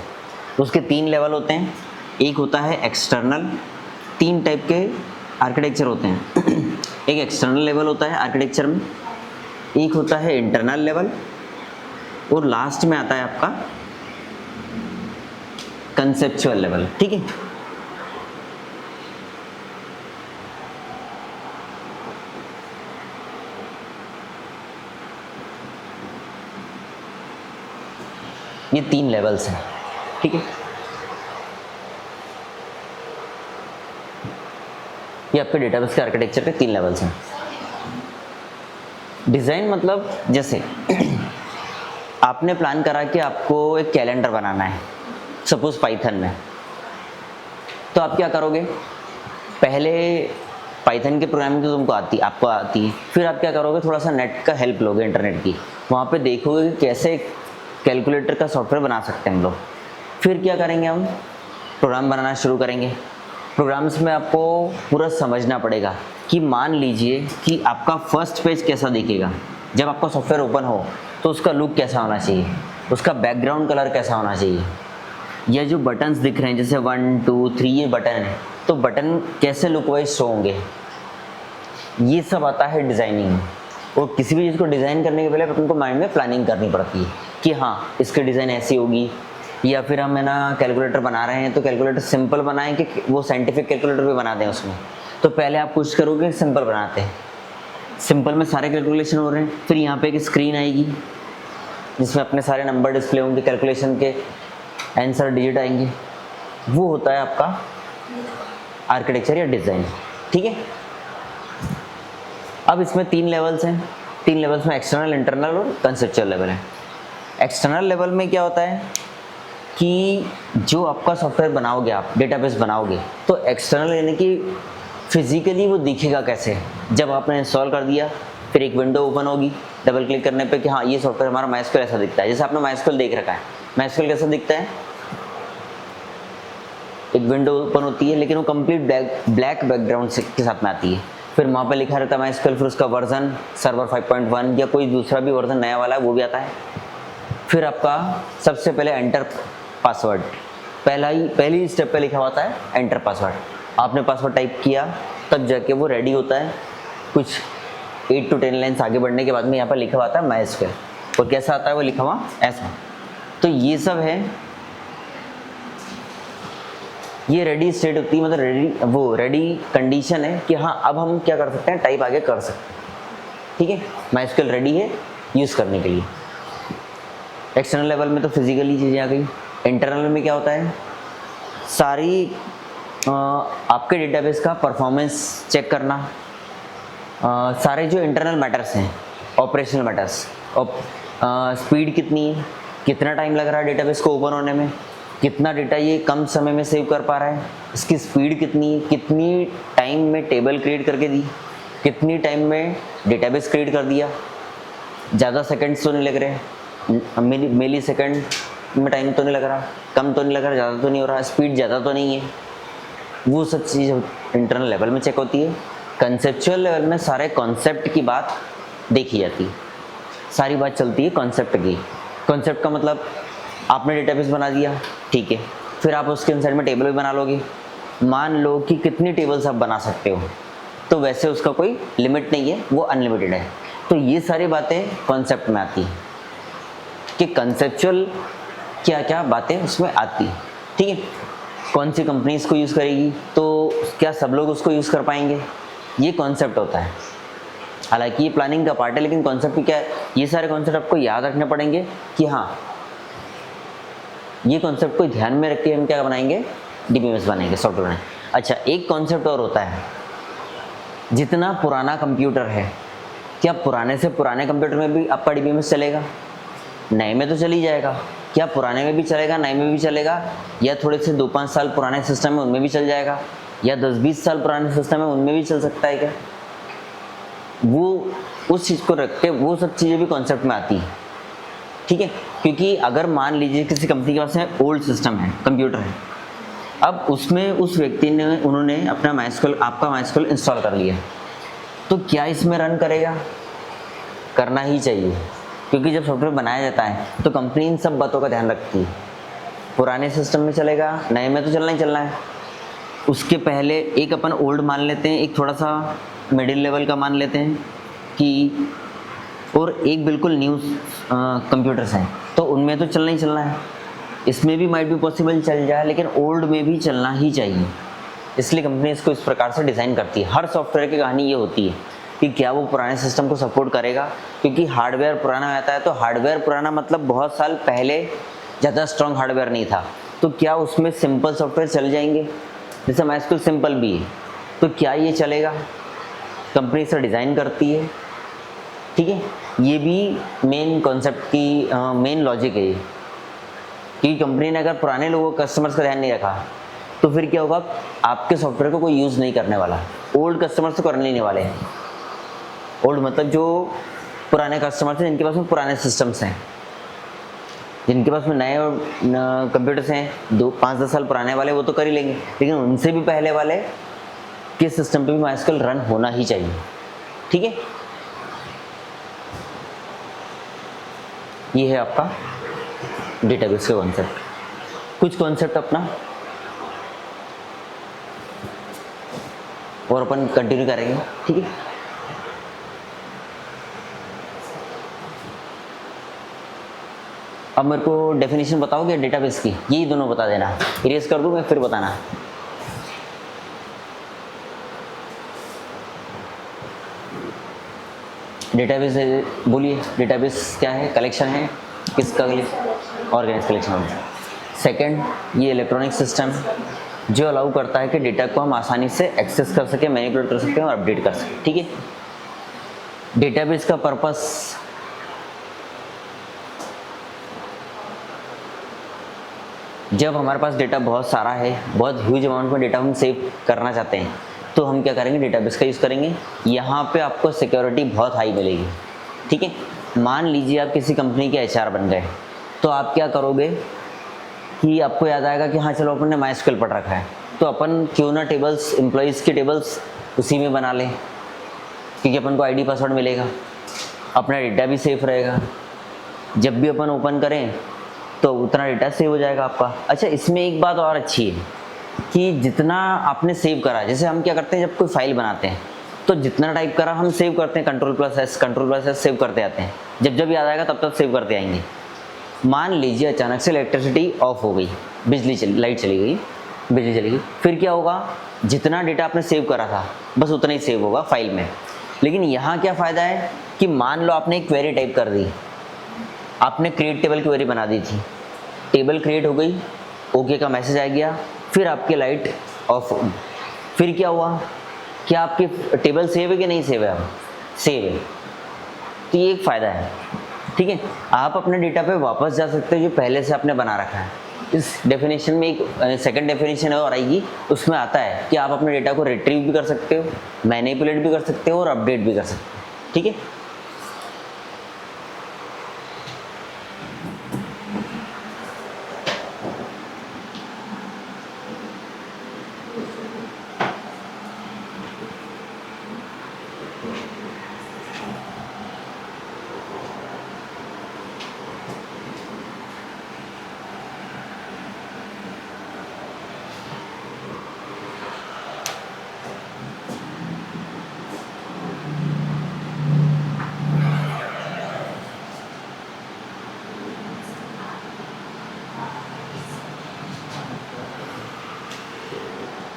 तो उसके 3 लेवल होते हैं। एक होता है एक्सटर्नल, 3 टाइप के आर्किटेक्चर होते हैं। एक एक्सटर्नल लेवल होता है आर्किटेक्चर में, एक होता है इंटरनल लेवल, और लास्ट में आता है आपका कंसेप्चुअल लेवल, ठीक है। ये 3 लेवल्स हैं, ठीक है। ये आपके डेटाबेस के आर्किटेक्चर के 3 लेवल्स हैं। डिज़ाइन मतलब जैसे आपने प्लान करा कि आपको एक कैलेंडर बनाना है, सपोज पाइथन में, तो आप क्या करोगे? पहले पाइथन के प्रोग्रामिंग तो आपको आती है, फिर आप क्या करोगे? थोड़ा सा नेट का हेल्प लोगे, इंटरनेट की, वहाँ पे देखोगे कि कैसे कैलकुलेटर का सॉफ्टवेयर बना सकते हैं हम लोग। फिर क्या करेंगे, हम प्रोग्राम बनाना शुरू करेंगे। प्रोग्राम्स में आपको पूरा समझना पड़ेगा कि मान लीजिए कि आपका फर्स्ट पेज कैसा दिखेगा जब आपका सॉफ्टवेयर ओपन हो, तो उसका लुक कैसा होना चाहिए, उसका बैकग्राउंड कलर कैसा होना चाहिए, ये जो बटन्स दिख रहे हैं जैसे 1 2 3 ये बटन है, तो बटन कैसे लुक वाइज शो होंगे, ये सब आता है डिज़ाइनिंग में। और किसी भी चीज़ को डिज़ाइन करने के पहले अपन को माइंड में प्लानिंग करनी पड़ती है कि हाँ इसकी डिज़ाइन ऐसी होगी, या फिर हम है ना कैलकुलेटर बना रहे हैं तो कैलकुलेटर सिंपल बनाएं कि वो साइंटिफिक कैलकुलेटर भी बना दें उसमें। तो पहले आप कोशिश करोगे सिंपल बनाते हैं, सिंपल में सारे कैलकुलेशन हो रहे हैं, फिर यहाँ पे एक स्क्रीन आएगी जिसमें अपने सारे नंबर डिस्प्ले होंगे, कैलकुलेशन के आंसर डिजिट आएंगे, वो होता है आपका आर्किटेक्चर या डिज़ाइन। ठीक है, अब इसमें 3 लेवल्स हैं, 3 लेवल्स में एक्सटर्नल, इंटरनल और कंसेप्चुअल लेवल है। एक्सटर्नल लेवल में क्या होता है कि जो आपका सॉफ्टवेयर बनाओगे आप, डेटाबेस बनाओगे, तो एक्सटर्नल यानी कि फिजिकली वो दिखेगा कैसे, जब आपने इंस्टॉल कर दिया फिर एक विंडो ओपन होगी डबल क्लिक करने पे कि हाँ ये सॉफ्टवेयर हमारा माइस्क्यूएल ऐसा दिखता है। जैसे आपने माइस्क्यूएल देख रखा है, माइस्क्यूएल कैसा दिखता है, एक विंडो ओपन होती है लेकिन वो कंप्लीट ब्लैक बैकग्राउंड के साथ में आती है, फिर वहाँ पे लिखा रहता है माइस्क्यूएल, फिर उसका वर्जन सर्वर 5.1 या कोई दूसरा भी वर्जन नया वाला है वो भी आता है। फिर आपका सबसे पहले एंटर पासवर्ड, पहली स्टेप पे लिखा होता है एंटर पासवर्ड, आपने पासवर्ड टाइप किया तब जाके वो रेडी होता है। कुछ 8 to 10 लाइन्स आगे बढ़ने के बाद में यहाँ पर लिखा हुआ आता है माइस्क्यूएल, और कैसा आता है वो लिखा हुआ ऐसा। तो ये सब है, ये रेडी स्टेट होती है, मतलब रेडी कंडीशन है कि हाँ अब हम क्या कर सकते हैं, टाइप आगे कर सकते हैं। ठीक है, माइस्क्यूएल रेडी है यूज़ करने के लिए। एक्सटर्नल लेवल में तो फिजिकली चीज़ें आ गई। इंटरनल में क्या होता है, सारी आपके डेटाबेस का परफॉर्मेंस चेक करना, सारे जो इंटरनल मैटर्स हैं, ऑपरेशनल मैटर्स, स्पीड कितनी है, कितना टाइम लग रहा है डेटाबेस को ओपन होने में, कितना डेटा ये कम समय में सेव कर पा रहा है, इसकी स्पीड कितनी है, कितनी टाइम में टेबल क्रिएट करके दी, कितनी टाइम में डेटाबेस क्रिएट कर दिया, ज़्यादा सेकंड्स तो नहीं लग रहे, मिली सेकंड में टाइम तो नहीं लग रहा, कम तो नहीं लग रहा, ज़्यादा तो नहीं हो रहा, स्पीड ज़्यादा तो नहीं है, वो सब चीज़ इंटरनल लेवल में चेक होती है। कंसेप्चुअल लेवल में सारे कॉन्सेप्ट की बात देखी जाती है, सारी बात चलती है कॉन्सेप्ट की। कॉन्सेप्ट का मतलब आपने डेटाबेस बना दिया, ठीक है, फिर आप उसके अंदर में टेबल भी बना लोगे, मान लो कि कितनी टेबल्स आप बना सकते हो, तो वैसे उसका कोई लिमिट नहीं है, वो अनलिमिटेड है। तो ये सारी बातें कॉन्सेप्ट में आती हैं कि कंसेप्चुअल क्या क्या बातें उसमें आती हैं। ठीक है, कौन सी कंपनी इसको यूज़ करेगी, तो क्या सब लोग उसको यूज़ कर पाएंगे, ये कॉन्सेप्ट होता है। हालांकि ये प्लानिंग का पार्ट है, लेकिन कॉन्सेप्ट क्या है, ये सारे कॉन्सेप्ट आपको याद रखने पड़ेंगे कि हाँ ये कॉन्सेप्ट को ध्यान में रख के हम क्या बनाएंगे, डीबीएमएस बनाएंगे, सॉफ्टवेयर बनाएंगे। अच्छा, एक कॉन्सेप्ट और होता है, जितना पुराना कंप्यूटर है, क्या पुराने से पुराने कंप्यूटर में भी आपका डीबीएमएस चलेगा, नए में तो चल ही जाएगा, क्या पुराने में भी चलेगा, नए में भी चलेगा, या थोड़े से 2-5 साल पुराने सिस्टम में उनमें भी चल जाएगा, या 10-20 साल पुराने सिस्टम में उनमें भी चल सकता है क्या, वो उस चीज़ को रख के वो सब चीज़ें भी कॉन्सेप्ट में आती हैं। ठीक है, क्योंकि अगर मान लीजिए किसी कंपनी के पास में ओल्ड सिस्टम है, कंप्यूटर है, अब उसमें उस व्यक्ति ने उन्होंने अपना आपका माइस्क्यूएल इंस्टॉल कर लिया, तो क्या इसमें रन करेगा, करना ही चाहिए, क्योंकि जब सॉफ्टवेयर बनाया जाता है तो कंपनी इन सब बातों का ध्यान रखती है। पुराने सिस्टम में चलेगा, नए में तो चलना ही चलना है। उसके पहले एक अपन ओल्ड मान लेते हैं, एक थोड़ा सा मिडिल लेवल का मान लेते हैं कि, और एक बिल्कुल न्यू कंप्यूटर्स हैं, तो उनमें तो चलना ही चलना है। इसमें भी माइट भी पॉसिबल चल जाए, लेकिन ओल्ड में भी चलना ही चाहिए, इसलिए कंपनी इसको इस प्रकार से डिज़ाइन करती है। हर सॉफ्टवेयर की कहानी ये होती है कि क्या वो पुराने सिस्टम को सपोर्ट करेगा, क्योंकि हार्डवेयर पुराना आता है, तो हार्डवेयर पुराना मतलब बहुत साल पहले ज़्यादा स्ट्रॉन्ग हार्डवेयर नहीं था, तो क्या उसमें सिंपल सॉफ्टवेयर चल जाएंगे, जैसे माइस्क्यूएल सिंपल भी है, तो क्या ये चलेगा, कंपनी इसे डिज़ाइन करती है। ठीक है, ये भी मेन कॉन्सेप्ट की मेन लॉजिक है ये, कि कंपनी ने अगर पुराने लोगों कस्टमर्स का ध्यान नहीं रखा, तो फिर क्या होगा, आपके सॉफ्टवेयर को कोई यूज़ नहीं करने वाला, ओल्ड कस्टमर्स तो करने नहीं वाले हैं। ओल्ड मतलब जो पुराने कस्टमर्स हैं जिनके पास में पुराने सिस्टम्स हैं, जिनके पास में नए कंप्यूटर्स हैं 2-5-10 साल पुराने वाले वो तो कर ही लेंगे, लेकिन उनसे भी पहले वाले के सिस्टम पे भी माइस्क्यूएल रन होना ही चाहिए। ठीक है, ये है आपका डेटाबेस का कॉन्सेप्ट। कुछ कॉन्सेप्ट अपना और अपन कंटिन्यू करेंगे। ठीक है, अब मेरे को डेफिनेशन बताओगे डेटाबेस की, यही दोनों बता देना, इरेज कर दूँ मैं फिर बताना। डेटाबेस बोलिए, डेटाबेस क्या है? कलेक्शन है, किसका? ऑर्गेनाइज कलेक्शन होता है। सेकंड, ये इलेक्ट्रॉनिक सिस्टम जो अलाउ करता है कि डेटा को हम आसानी से एक्सेस कर सकें, मैनिपुलेट कर सकते हैं और अपडेट कर सकें। ठीक है, डेटाबेस का पर्पस जब हमारे पास डेटा बहुत सारा है, बहुत ह्यूज अमाउंट में डेटा हम सेव करना चाहते हैं, तो हम क्या करेंगे? डेटाबेस का यूज़ करेंगे। यहाँ पे आपको सिक्योरिटी बहुत हाई मिलेगी। ठीक है, मान लीजिए आप किसी कंपनी के एचआर बन गए, तो आप क्या करोगे कि आपको याद आएगा कि हाँ चलो अपन ने माइस्क्यूएल पढ़ रखा है, तो अपन क्यों ना टेबल्स, एम्प्लॉयज़ की टेबल्स उसी में बना लें, क्योंकि अपन को आईडी पासवर्ड मिलेगा, अपना डेटा भी सेफ रहेगा, जब भी अपन ओपन करें तो उतना डेटा सेव हो जाएगा आपका। अच्छा, इसमें एक बात और अच्छी है कि जितना आपने सेव करा, जैसे हम क्या करते हैं जब कोई फाइल बनाते हैं तो जितना टाइप करा हम सेव करते हैं, कंट्रोल प्लस एस सेव करते आते हैं, जब जब याद आएगा तब तक सेव करते आएंगे। मान लीजिए अचानक से इलेक्ट्रिसिटी ऑफ हो गई, लाइट चली गई, बिजली चली गई, फिर क्या होगा? जितना डेटा आपने सेव करा था बस उतना ही सेव होगा फाइल में। लेकिन यहाँ क्या फ़ायदा है कि मान लो आपने एक क्वेरी टाइप कर दी, आपने क्रिएट टेबल क्वेरी बना दी थी, टेबल क्रिएट हो गई, ओके का मैसेज आ गया, फिर आपके लाइट ऑफ हो, फिर क्या हुआ? क्या आपकी टेबल सेव है कि नहीं सेव है? अब सेव है, तो ये एक फ़ायदा है। ठीक है, आप अपने डेटा पे वापस जा सकते हो जो पहले से आपने बना रखा है। इस डेफिनेशन में एक सेकंड डेफिनेशन और आएगी, उसमें आता है कि आप अपने डेटा को रिट्रीव भी कर सकते हो, मैनिपुलेट भी कर सकते हो और अपडेट भी कर सकते हो। ठीक है,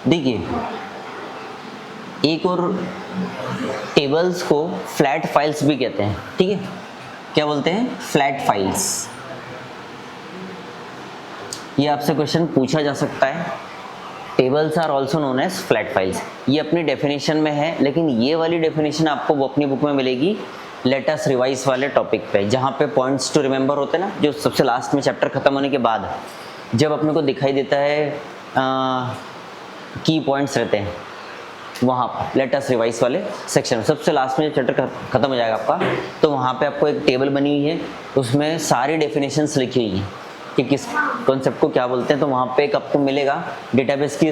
देखिए एक और टेबल्स को फ्लैट फाइल्स भी कहते हैं। ठीक है, क्या बोलते हैं? Flat files. ये आपसे क्वेश्चन पूछा जा सकता है। Tables are also known as flat files, ये अपनी डेफिनेशन में है, लेकिन ये वाली डेफिनेशन आपको वो अपनी बुक में मिलेगी लेट अस रिवाइज वाले टॉपिक पे, जहाँ पे पॉइंट्स टू रिमेंबर होते हैं ना, जो सबसे लास्ट में चैप्टर खत्म होने के बाद जब अपने को दिखाई देता है की पॉइंट्स रहते हैं, वहाँ लेट अस रिवाइज वाले सेक्शन सबसे लास्ट में जब चैप्टर खत्म हो जाएगा आपका, तो वहाँ पे आपको एक टेबल बनी हुई है, उसमें सारी डेफिनेशंस लिखी हुई हैं कि किस कॉन्सेप्ट को क्या बोलते हैं। तो वहाँ पे एक आपको मिलेगा डेटाबेस की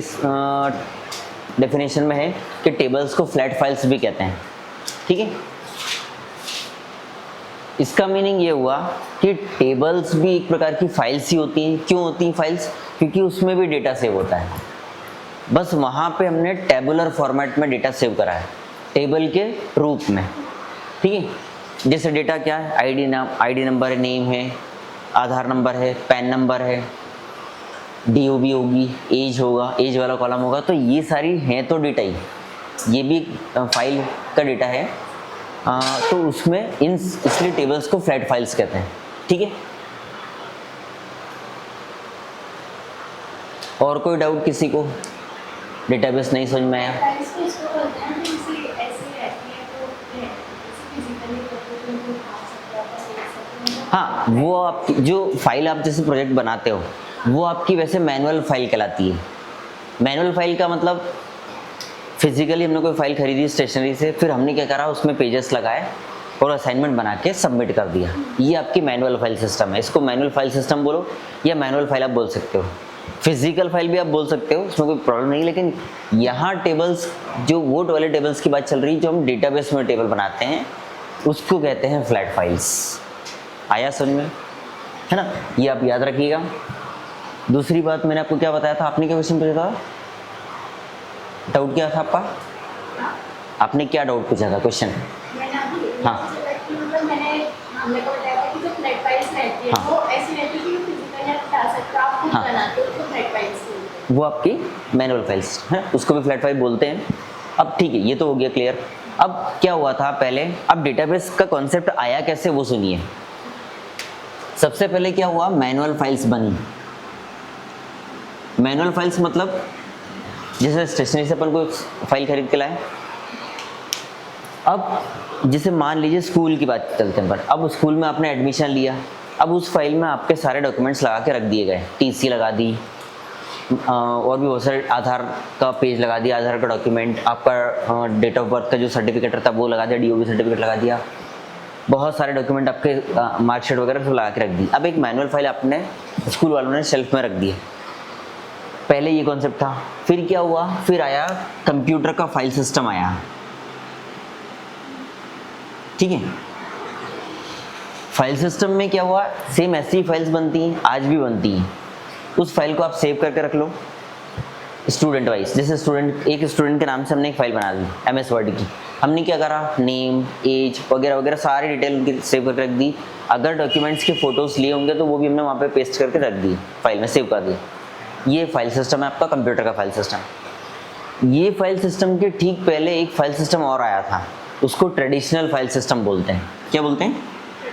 डेफिनेशन में है कि टेबल्स को फ्लैट फाइल्स भी कहते हैं। ठीक है, इसका मीनिंग ये हुआ कि टेबल्स भी एक प्रकार की फाइल्स ही होती हैं। क्यों होती हैं फाइल्स? क्योंकि उसमें भी डेटा सेव होता है, बस वहाँ पे हमने टेबुलर फॉर्मेट में डेटा सेव करा है, टेबल के रूप में। ठीक है, जैसे डेटा क्या है? आईडी नंबर है, नेम है, आधार नंबर है, पैन नंबर है, DOB होगी, एज होगा, एज वाला कॉलम होगा, तो ये सारी हैं तो डेटा ही, ये भी फाइल का डेटा है। तो उसमें इसलिए टेबल्स को फ्लैट फाइल्स कहते हैं। ठीक है, और कोई डाउट किसी को? डेटाबेस नहीं समझ में आया? हाँ, वो आपकी जो फाइल आप जैसे प्रोजेक्ट बनाते हो वो आपकी वैसे मैनुअल फाइल कहलाती है। मैनुअल फाइल का मतलब फिजिकली हमने कोई फाइल खरीदी स्टेशनरी से, फिर हमने क्या करा, उसमें पेजेस लगाए और असाइनमेंट बना के सबमिट कर दिया। ये आपकी मैनुअल फाइल सिस्टम है, इसको मैनुअल फाइल सिस्टम बोलो या मैनुअल फाइल आप बोल सकते हो, फिजिकल फाइल भी आप बोल सकते हो, उसमें कोई प्रॉब्लम नहीं। लेकिन यहाँ टेबल्स, जो वो वाले टेबल्स की बात चल रही है जो हम डेटाबेस में टेबल बनाते हैं, उसको कहते हैं फ्लैट फाइल्स। आया समझ में, है ना? ये आप याद रखिएगा। दूसरी बात मैंने आपको क्या बताया था, आपने क्या क्वेश्चन पूछा था, डाउट क्या था आपका, आपने क्या डाउट पूछा था क्वेश्चन? हाँ हमने को बताया था कि जो फ्लैट फाइल्स रहती है वो ऐसी रहती है कि फिजिकली आप हटा सकते हो, आप खुद बनाते हो, तो फ्लैट फाइल्स बोलते हैं। वो आपकी मैनुअल फाइल्स है, उसको भी फ्लैट फाइल बोलते हैं। अब ठीक है, ये तो हो गया क्लियर। अब क्या हुआ था पहले, अब डेटाबेस का कॉन्सेप्ट आया कैसे वो सुनिए। सबसे पहले क्या हुआ, मैनुअल फाइल्स बनी। मैनुअल फाइल्स मतलब जैसे स्टेशनरी से अपन को फाइल खरीद के लाए, अब जैसे मान लीजिए स्कूल की बात चलते हैं पर, अब स्कूल में आपने एडमिशन लिया, अब उस फाइल में आपके सारे डॉक्यूमेंट्स लगा के रख दिए गए, टीसी लगा दी, और भी बहुत सारे, आधार का पेज लगा दिया, आधार का डॉक्यूमेंट, आपका डेट ऑफ बर्थ का जो सर्टिफिकेट रहता है वो लगा दिया, डीओबी सर्टिफिकेट लगा दिया, बहुत सारे डॉक्यूमेंट आपके मार्कशीट वगैरह सब लगा के रख दी। अब एक मैनुअल फाइल आपने स्कूल वालों ने शेल्फ में रख दी। पहले ये कॉन्सेप्ट था। फिर क्या हुआ, फिर आया कंप्यूटर का फाइल सिस्टम आया, ठीक है। फाइल सिस्टम में क्या हुआ, सेम ऐसी फाइल्स बनती हैं, आज भी बनती हैं। उस फाइल को आप सेव करके रख लो स्टूडेंट वाइज। जैसे एक स्टूडेंट के नाम से हमने एक फाइल बना दी MS वर्ड की, हमने क्या करा, नेम, एज वगैरह वगैरह सारी डिटेल उनकी सेव करके रख दी। अगर डॉक्यूमेंट्स के फोटोज लिए होंगे तो वो भी हमने वहाँ पे पेस्ट करके रख दी, फाइल में सेव कर दी। ये फाइल सिस्टम है आपका कंप्यूटर का फाइल सिस्टम। ये फाइल सिस्टम के ठीक पहले एक फाइल सिस्टम और आया था, उसको ट्रेडिशनल फाइल सिस्टम बोलते हैं। क्या बोलते हैं?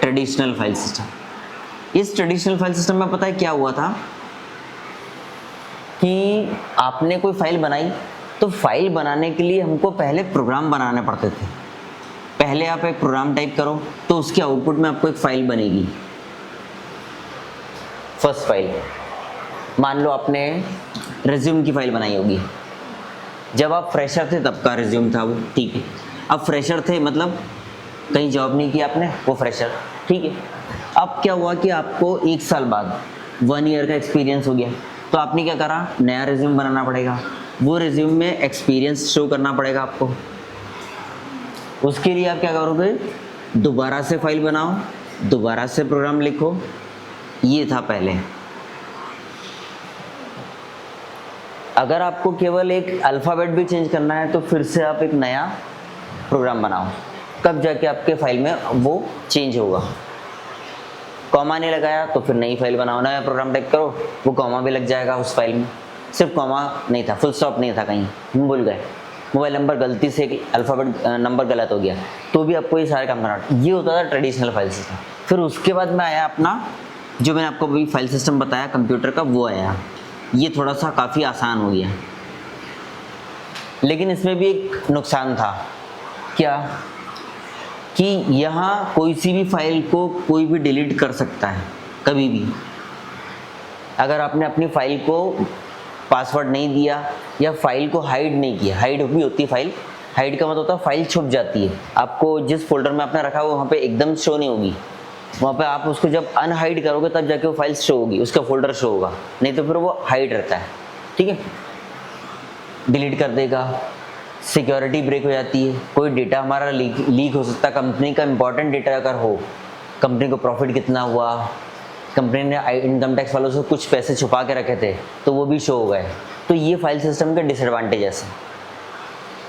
Traditional file system. इस ट्रेडिशनल फाइल सिस्टम में पता है क्या हुआ था कि आपने कोई फाइल बनाई, तो फाइल बनाने के लिए हमको पहले प्रोग्राम बनाने पड़ते थे। पहले आप एक प्रोग्राम टाइप करो तो उसके आउटपुट में आपको एक फाइल बनेगी। फर्स्ट फाइल, मान लो आपने रिज्यूम की फाइल बनाई होगी, जब आप फ्रेशर थे तब का रिज्यूम था वो, ठीक है। अब फ्रेशर थे मतलब कहीं जॉब नहीं किया आपने, वो फ्रेशर, ठीक है। अब क्या हुआ कि आपको 1 साल बाद 1 ईयर का एक्सपीरियंस हो गया, तो आपने क्या करा, नया रिज्यूम बनाना पड़ेगा। वो रिज्यूम में एक्सपीरियंस शो करना पड़ेगा आपको। उसके लिए आप क्या करोगे, दोबारा से फाइल बनाओ, दोबारा से प्रोग्राम लिखो। ये था पहले। अगर आपको केवल एक अल्फ़ाबेट भी चेंज करना है तो फिर से आप एक नया प्रोग्राम बनाओ, तब जाके आपके फाइल में वो चेंज होगा। कॉमा नहीं लगाया तो फिर नई फाइल बनाओ, नया प्रोग्राम टाइप करो, वो कॉमा भी लग जाएगा उस फाइल में। सिर्फ कॉमा नहीं था, फुल स्टॉप नहीं था, कहीं हम भूल गए, मोबाइल नंबर गलती से एक अल्फ़ाबेट नंबर गलत हो गया, तो भी आपको ये सारे काम करना। ये होता था ट्रेडिशनल फाइल सिस्टम। फिर उसके बाद में आया अपना, जो मैंने आपको अभी फाइल सिस्टम बताया कंप्यूटर का, वो आया। ये थोड़ा सा काफ़ी आसान हो गया, लेकिन इसमें भी एक नुकसान था। क्या? कि यहाँ कोई सी भी फाइल को कोई भी डिलीट कर सकता है कभी भी। अगर आपने अपनी फाइल को पासवर्ड नहीं दिया या फाइल को हाइड नहीं किया, हाइड भी होती है फाइल, हाइड का मतलब होता है फाइल छुप जाती है, आपको जिस फोल्डर में आपने रखा है वहाँ पे एकदम शो नहीं होगी, वहाँ पे आप उसको जब अनहाइड करोगे तब जाके वो फाइल शो होगी, उसका फोल्डर शो होगा, नहीं तो फिर वो हाइड रहता है, ठीक है। डिलीट कर देगा, सिक्योरिटी ब्रेक हो जाती है, कोई डेटा हमारा लीक हो सकता है, कंपनी का इंपॉर्टेंट डेटा अगर हो, कंपनी को प्रॉफिट कितना हुआ, कंपनी ने इनकम टैक्स वालों से कुछ पैसे छुपा के रखे थे तो वो भी शो हो गए। तो ये फाइल सिस्टम के डिसएडवांटेजेस हैं।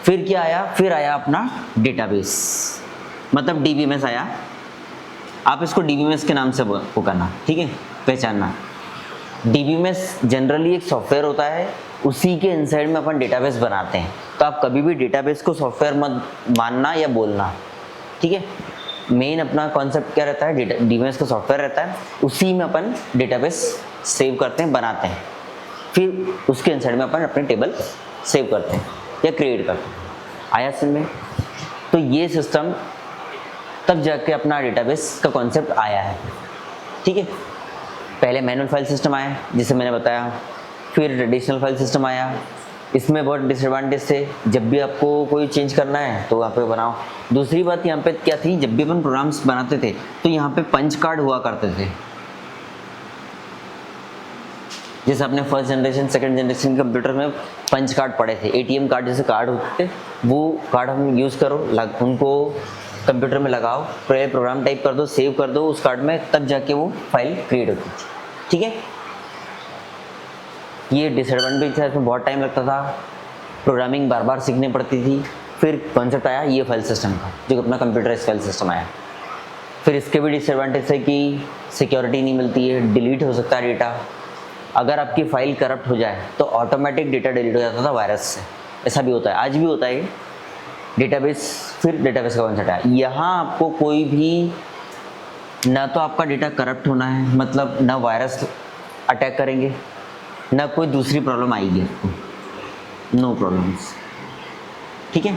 फिर क्या आया, फिर आया अपना डेटाबेस, मतलब DBMS आया। आप इसको DBMS के नाम से पुकारना, ठीक है, पहचानना। DBMS जनरली एक सॉफ्टवेयर होता है, उसी के इनसाइड में अपन डेटाबेस बनाते हैं। तो आप कभी भी डेटाबेस को सॉफ्टवेयर मत मानना या बोलना, ठीक है। मेन अपना कॉन्सेप्ट क्या रहता है, DBMS का सॉफ्टवेयर रहता है, उसी में अपन डेटाबेस सेव करते हैं, बनाते हैं, फिर उसके इनसाइड में अपन अपने टेबल सेव करते हैं या क्रिएट करते हैं। आया समझ में? तो ये सिस्टम तब जाके अपना डेटाबेस का कॉन्सेप्ट आया है, ठीक है। पहले मैनुअल फाइल सिस्टम आया जिसे मैंने बताया, फिर ट्रेडिशनल फाइल सिस्टम आया, इसमें बहुत डिसएडवांटेज थे, जब भी आपको कोई चेंज करना है तो वहाँ पे बनाओ। दूसरी बात यहाँ पे क्या थी, जब भी अपन प्रोग्राम्स बनाते थे तो यहाँ पे पंच कार्ड हुआ करते थे। जैसे आपने first generation second generation computer में पंच कार्ड पड़े थे, एटीएम कार्ड जैसे कार्ड होते थे, वो कार्ड हम यूज़ करो, उनको कंप्यूटर में लगाओ, पहले प्रोग्राम टाइप कर दो, सेव कर दो उस कार्ड में, तब जाके वो फाइल क्रिएट होती थी। ठीक है, ये डिसएडवांटेज था, इसमें बहुत टाइम लगता था, प्रोग्रामिंग बार बार सीखनी पड़ती थी। फिर कॉन्सेप्ट आया ये फाइल सिस्टम का, जो अपना कंप्यूटराइज्ड फाइल सिस्टम आया। फिर इसके भी डिसएडवांटेज है कि सिक्योरिटी नहीं मिलती है, डिलीट हो सकता है डेटा, अगर आपकी फाइल करप्ट हो जाए तो ऑटोमेटिक डेटा डिलीट हो जाता था वायरस से, ऐसा भी होता है, आज भी होता है। डेटाबेस, फिर डेटाबेस का कॉन्सेप्ट है, यहाँ आपको कोई भी ना तो आपका डेटा करप्ट होना है, मतलब ना वायरस अटैक करेंगे, ना कोई दूसरी प्रॉब्लम आएगी आपको, नो प्रॉब्लम्स। ठीक है,